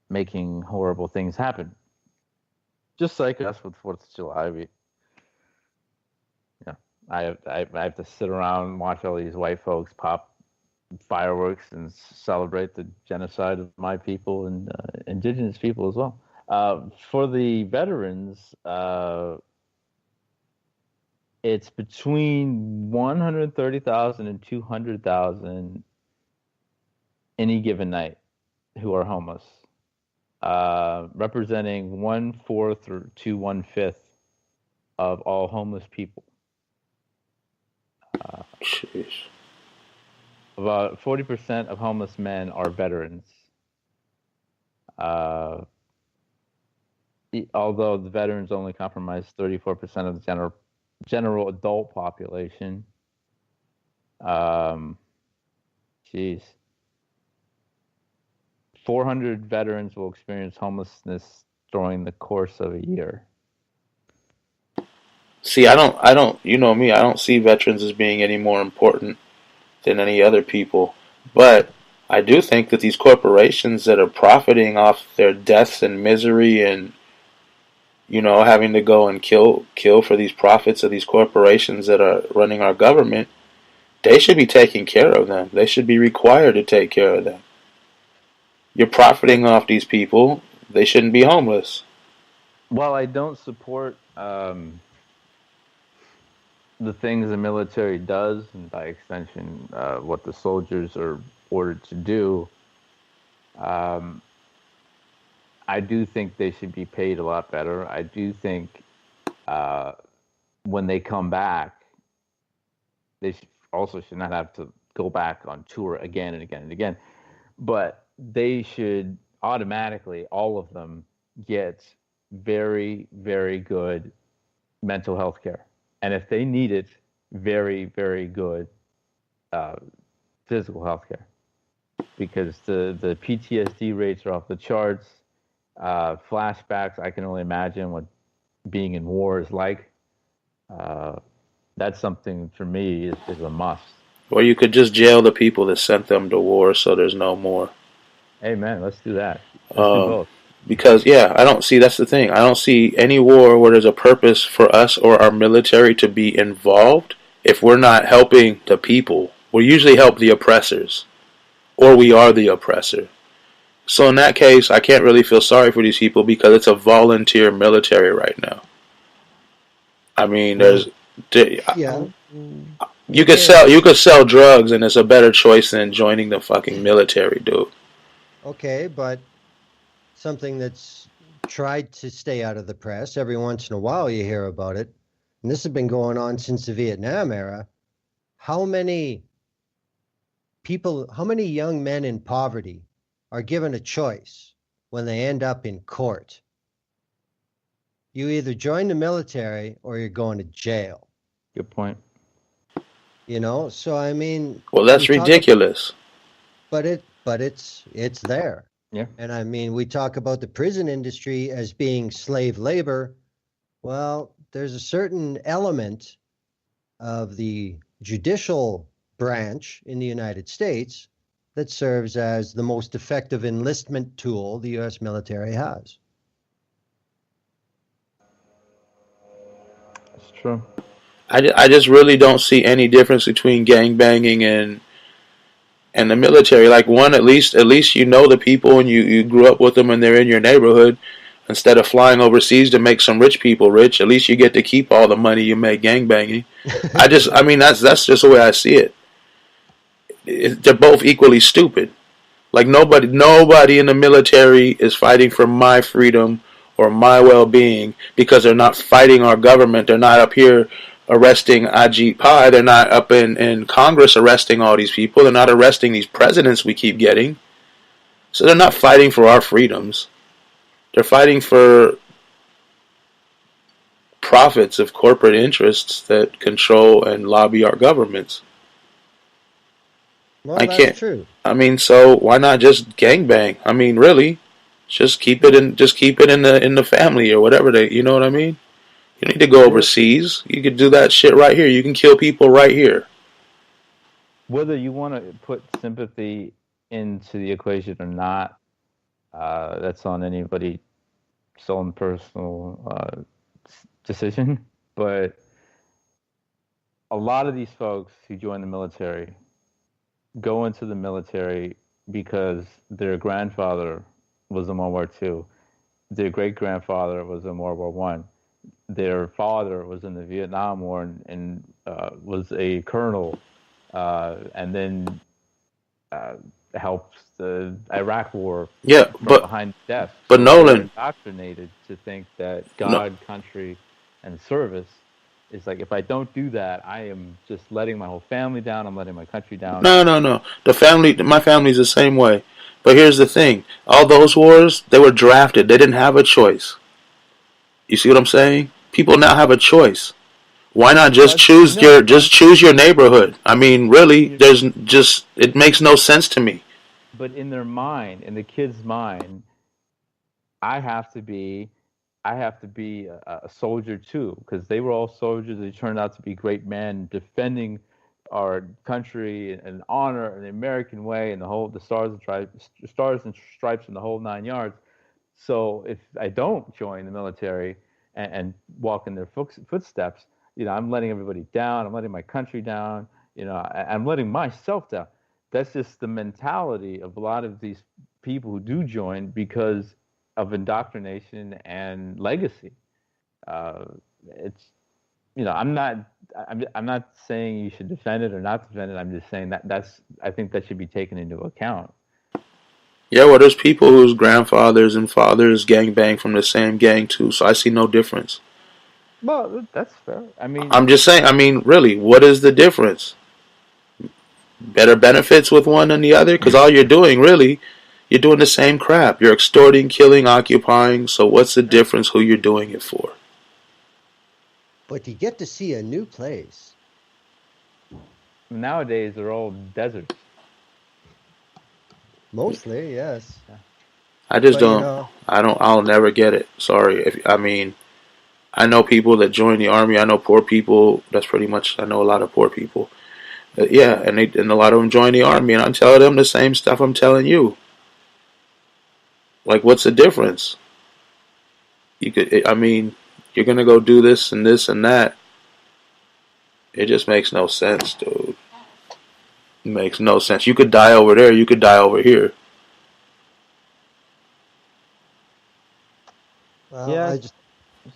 making horrible things happen. Just like us with 4th of July, I have to sit around and watch all these white folks pop fireworks and celebrate the genocide of my people and indigenous people as well. For the veterans, it's between 130,000 and 200,000 any given night who are homeless, representing 1/4 to 1/5 of all homeless people. Jeez. About 40% of homeless men are veterans. Although the veterans only comprise 34% of the general adult population. Geez. 400 veterans will experience homelessness during the course of a year. See, I don't, you know me, I don't see veterans as being any more important than any other people. But I do think that these corporations that are profiting off their deaths and misery and, you know, having to go and kill for these profits of these corporations that are running our government, they should be taking care of them. They should be required to take care of them. You're profiting off these people. They shouldn't be homeless. While I don't support the things the military does, and by extension, what the soldiers are ordered to do, I do think they should be paid a lot better. I do think when they come back, they also should not have to go back on tour again and again and again. But they should automatically, all of them, get very, very good mental health care. And if they need it, very, very good physical health care. Because the PTSD rates are off the charts. Flashbacks, I can only imagine what being in war is like. That's something, for me, is a must. Or you could just jail the people that sent them to war so there's no more. Amen. Let's do that. Let's do both. Because, yeah, I don't see, that's the thing. I don't see any war where there's a purpose for us or our military to be involved if we're not helping the people. We usually help the oppressors. Or we are the oppressor. So in that case, I can't really feel sorry for these people because it's a volunteer military right now. I mean, there's... Yeah. You could sell drugs and it's a better choice than joining the fucking military, dude. Okay, but something that's tried to stay out of the press. Every once in a while you hear about it. And this has been going on since the Vietnam era. How many young men in poverty are given a choice when they end up in court? You either join the military or you're going to jail. Good point. You know, so I mean, well, that's ridiculous. But it's there. Yeah. And I mean, we talk about the prison industry as being slave labor. Well, there's a certain element of the judicial branch in the United States that serves as the most effective enlistment tool the U.S. military has. That's true. I just really don't see any difference between gangbanging and the military. Like, one, at least you know the people and you grew up with them and they're in your neighborhood. Instead of flying overseas to make some rich people rich, at least you get to keep all the money you make gangbanging. I mean, that's just the way I see it. They're both equally stupid. Like, nobody in the military is fighting for my freedom or my well-being because they're not fighting our government. They're not up here arresting Ajit Pai. They're not up in Congress arresting all these people. They're not arresting these presidents we keep getting. So they're not fighting for our freedoms. They're fighting for profits of corporate interests that control and lobby our governments. Well, that's true. I mean, so why not just gangbang? I mean, really, just keep it in the family or whatever you know what I mean? You don't need to go overseas. You could do that shit right here. You can kill people right here. whether you want to put sympathy into the equation or not, that's on anybody's own personal decision. But a lot of these folks who join the military go into the military because their grandfather was in World War II, their great grandfather was in World War One, their father was in the Vietnam War and was a colonel, and then helped the Iraq War Yeah, from but behind desks. but So they're Nolan, indoctrinated to think that no, God, country, and service is like, if I don't do that, I am just letting my whole family down. I'm letting my country down. no. My family's the same way. But here's the thing: all those wars, they were drafted. They didn't have a choice. You see what I'm saying? People now have a choice. Why not just But just choose your neighborhood? I mean, really, it makes no sense to me. but in their mind, in the kid's mind, I have to be I have to be a soldier too, because they were all soldiers. They turned out to be great men defending our country and honor in the American way, and the stars and stripes, and the whole 9 yards. So if I don't join the military and walk in their footsteps, I'm letting everybody down. I'm letting my country down. I'm letting myself down. That's just the mentality of a lot of these people who do join because of indoctrination and legacy. It's I'm not saying you should defend it or not defend it. I'm just saying I think that should be taken into account. Yeah, well, there's people whose grandfathers and fathers gangbang from the same gang too, so I see no difference. Well, that's fair. I mean, I'm just saying. I mean, really, what is the difference? Better benefits with one than the other? Because all you're doing, really, you're doing the same crap. You're extorting, killing, occupying. So what's the difference who you're doing it for? But you get to see a new place. nowadays they're all deserts. Mostly, yes. I just But, you don't. know, I'll never get it. Sorry. I mean, I know people that join the army. I know poor people. That's pretty much. I know a lot of poor people. Yeah, and a lot of them join the army, and I'm telling them the same stuff I'm telling you. Like, what's the difference? I mean, you're gonna go do this and this and that. It just makes no sense, dude. It makes no sense. You could die over there. You could die over here. well, Yeah, I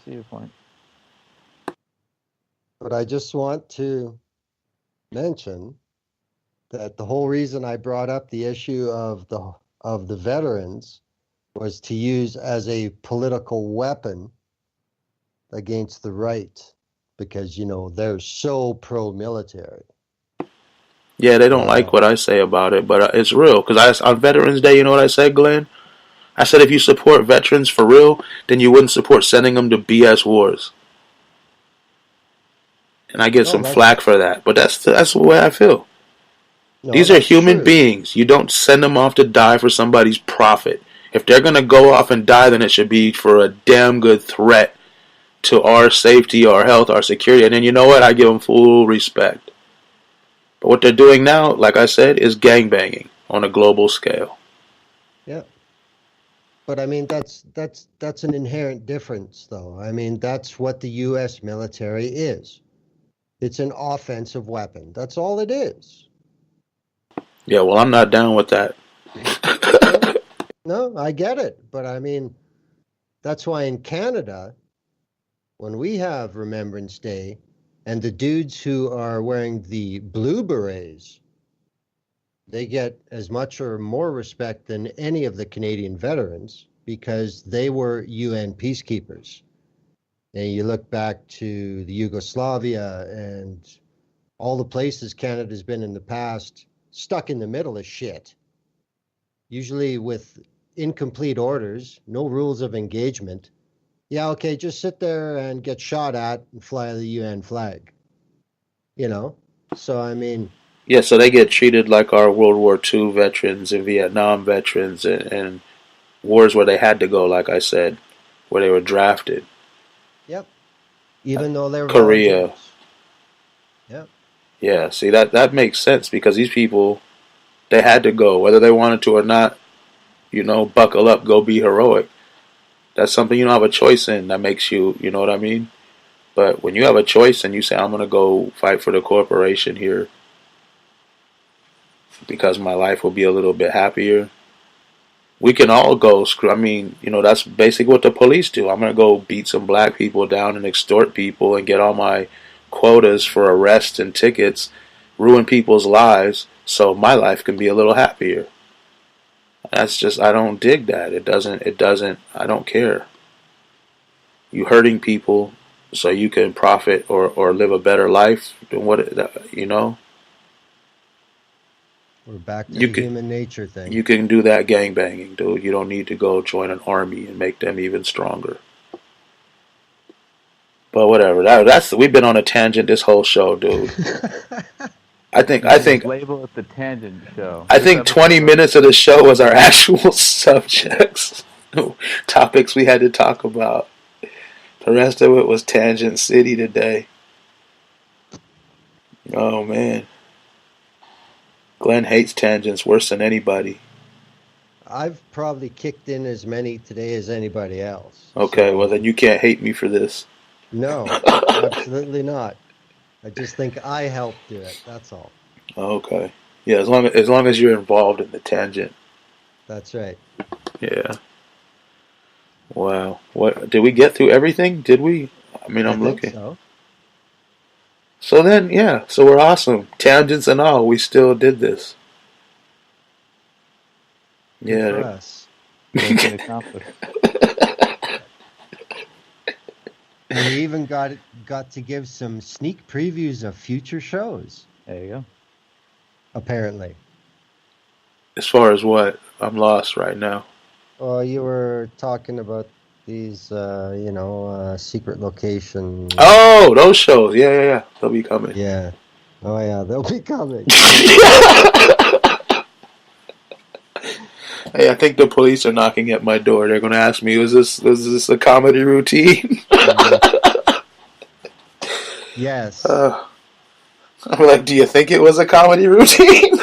see your point. just want to mention that the whole reason I brought up the issue of the veterans was to use as a political weapon against the right, because they're so pro-military. Yeah, they don't like what I say about it, but it's real. Because on Veterans Day, you know what I said, Glenn? I said if you support veterans for real, then you wouldn't support sending them to BS wars. And I get No, some flack for that, but that's the way I feel. no, These are that's human true. beings. You don't send them off to die for somebody's profit. If they're gonna go off and die, then it should be for a damn good threat to our safety, our health, our security. And then you know what? I give them full respect. But what they're doing now, like I said, is gangbanging on a global scale. Yeah. But I mean, that's an inherent difference, though. I mean, that's what the U.S. military is. It's an offensive weapon. That's all it is. Yeah, well, I'm not down with that. No, I get it. But I mean, that's why in Canada, when we have Remembrance Day, and the dudes who are wearing the blue berets, they get as much or more respect than any of the Canadian veterans because they were UN peacekeepers. And you look back to the Yugoslavia and all the places Canada's been in the past, stuck in the middle of shit, usually with incomplete orders, no rules of engagement. Yeah, okay, just sit there and get shot at and fly the UN flag. So I mean, Yeah, so they get treated like our World War II veterans and Vietnam veterans and wars where they had to go, like I said, where they were drafted. yep. Even though they're Korea. volunteers. Yep. Yeah, see that makes sense because these people they had to go whether they wanted to or not. Buckle up, go be heroic. That's something you don't have a choice in. That makes you, you know what I mean? But when you have a choice and you say I'm gonna go fight for the corporation here because my life will be a little bit happier, we can all go screw. I mean, that's basically what the police do. I'm gonna go beat some black people down and extort people and get all my quotas for arrests and tickets, ruin people's lives, so my life can be a little happier. That's just I don't dig that. It doesn't. I don't care. You hurting people so you can profit or live a better life than what. We're back to You the can human nature thing. you can do that gang banging, dude. You don't need to go join an army and make them even stronger. But whatever. That's we've been on a tangent this whole show, dude. I think I think Label it the Tangent Show. I This think 20 episode- minutes of the show was our actual subjects, topics we had to talk about. The rest of it was Tangent City today. Oh man, Glenn hates tangents worse than anybody. I've probably kicked in as many today as anybody else. Okay, So, well then you can't hate me for this. no, absolutely not. I just think I helped do it. That's all. Okay, yeah, as long as you're involved in the tangent. That's right. Yeah. Wow. What did we get through everything? Did we? I mean, I'm I think looking. so. So then, yeah. So we're awesome. Tangents and all, we still did this. Good for Yeah. us. Mission accomplished. And we even got to give some sneak previews of future shows, There you go. apparently. As far as what? I'm lost right now. Well, you were talking about these, secret location. Oh, those shows. Yeah. They'll be coming. Yeah. Oh, yeah, they'll be coming. Hey, I think the police are knocking at my door. They're going to ask me, was this a comedy routine? Yes. I'm like, do you think it was a comedy routine?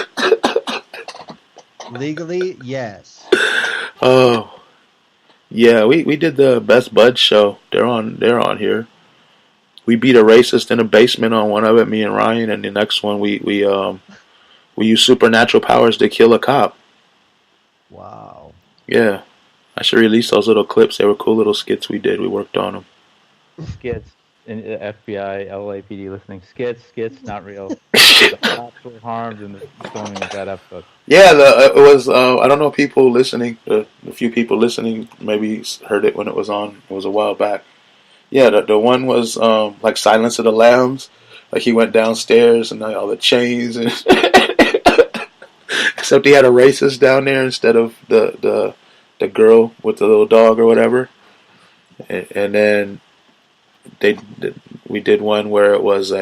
Legally, yes. Oh, yeah. We did the Best Buds show. They're on here. We beat a racist in a basement on one of it, me and Ryan, and the next one we use supernatural powers to kill a cop. Wow. Yeah, I should release those little clips. They were cool little skits we did. We worked on them. Skits. And FBI, LAPD listening. Skits, not real. The cops were harmed in the filming of that episode. Yeah, it was. I don't know. People listening, the few people listening, maybe heard it when it was on. It was a while back. Yeah, the one was like Silence of the Lambs. Like he went downstairs and all the chains, and except he had a racist down there instead of the girl with the little dog or whatever. And then we did one where it was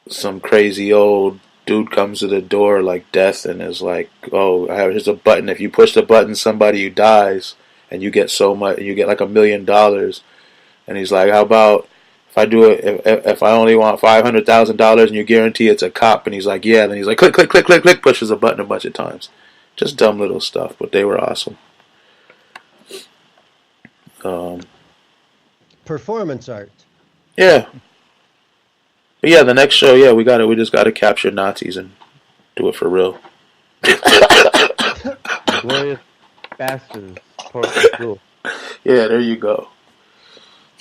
some crazy old dude comes to the door like death and is like, oh, here's a button. If you push the button, somebody who dies, and you get so much, you get like $1 million. And he's like, how about if I do it, if I only want $500,000 and you guarantee it's a cop? And he's like, yeah. Then he's like, click, click, click, click, click, pushes a button a bunch of times. Just dumb little stuff, but they were awesome. Performance art. Yeah. But yeah, the next show, yeah, we just gotta capture Nazis and do it for real. Glorious Bastards. Cool. Yeah, there you go.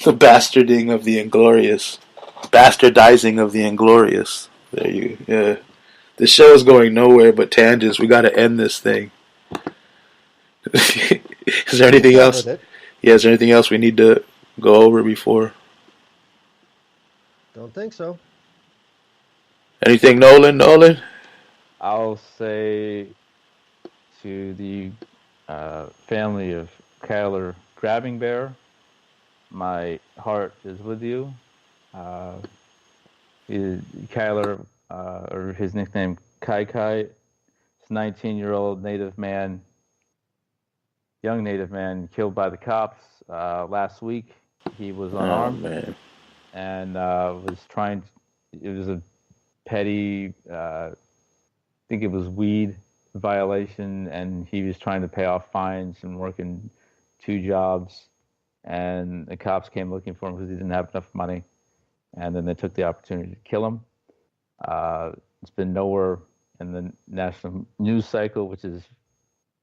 The bastarding of the inglorious. Bastardizing of the inglorious. Yeah. The show is going nowhere but tangents. We gotta end this thing. Is there anything else? Yeah, is there anything else we need to go over before? Don't think so. Anything, Nolan? I'll say to the family of Kyler Grabbing Bear, my heart is with you. Kyler, or his nickname Kai Kai, is a 19-year-old young native man killed by the cops last week. He was unarmed man. and was trying it was a petty, I think it was weed violation, and he was trying to pay off fines and working 2 jobs, and the cops came looking for him because he didn't have enough money, and then they took the opportunity to kill him. It's been nowhere in the national news cycle, which is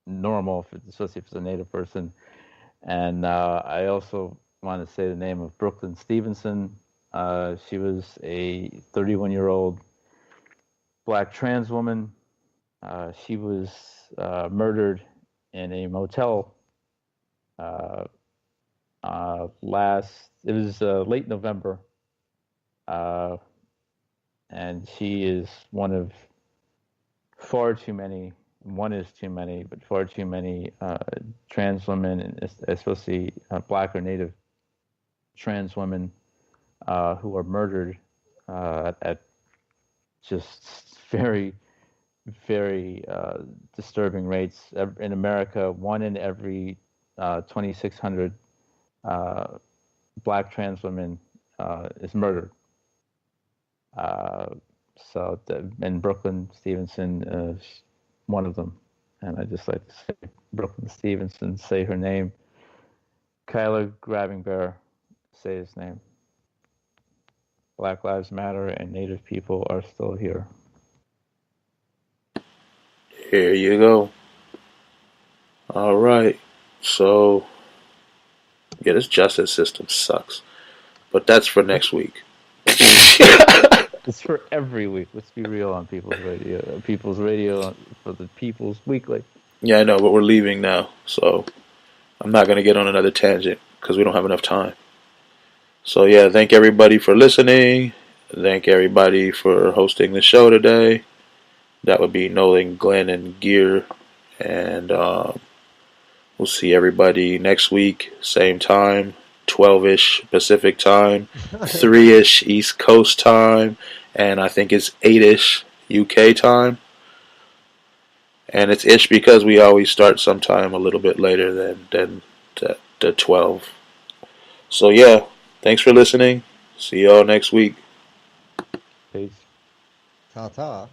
normal, especially if it's a Native person. And I also want to say the name of Brooklyn Stevenson. She was a 31-year-old black trans woman. She was murdered in a motel it was late November. And she is one of far too many, one is too many, but far too many trans women, and especially black or native trans women who are murdered at just very, very disturbing rates. In America, 1 in every 2,600 black trans women is murdered. And Brooklyn Stevenson is one of them. And I just like to say Brooklyn Stevenson, say her name. Kyler Grabbing Bear, say his name. Black Lives Matter and Native people are still here. Here you go. All right. So, yeah, this justice system sucks. But that's for next week. It's for every week. Let's be real on People's Radio. People's Radio for the People's Weekly. Yeah, I know, but we're leaving now. So, I'm not going to get on another tangent because we don't have enough time. So, yeah, thank everybody for listening. Thank everybody for hosting the show today. That would be Nolan, Glenn, and Gear. And we'll see everybody next week, same time, 12-ish Pacific time, 3-ish East Coast time, and I think it's 8-ish UK time. And it's ish because we always start sometime a little bit later than the 12. So yeah, thanks for listening. See y'all next week. Peace. Ta-ta.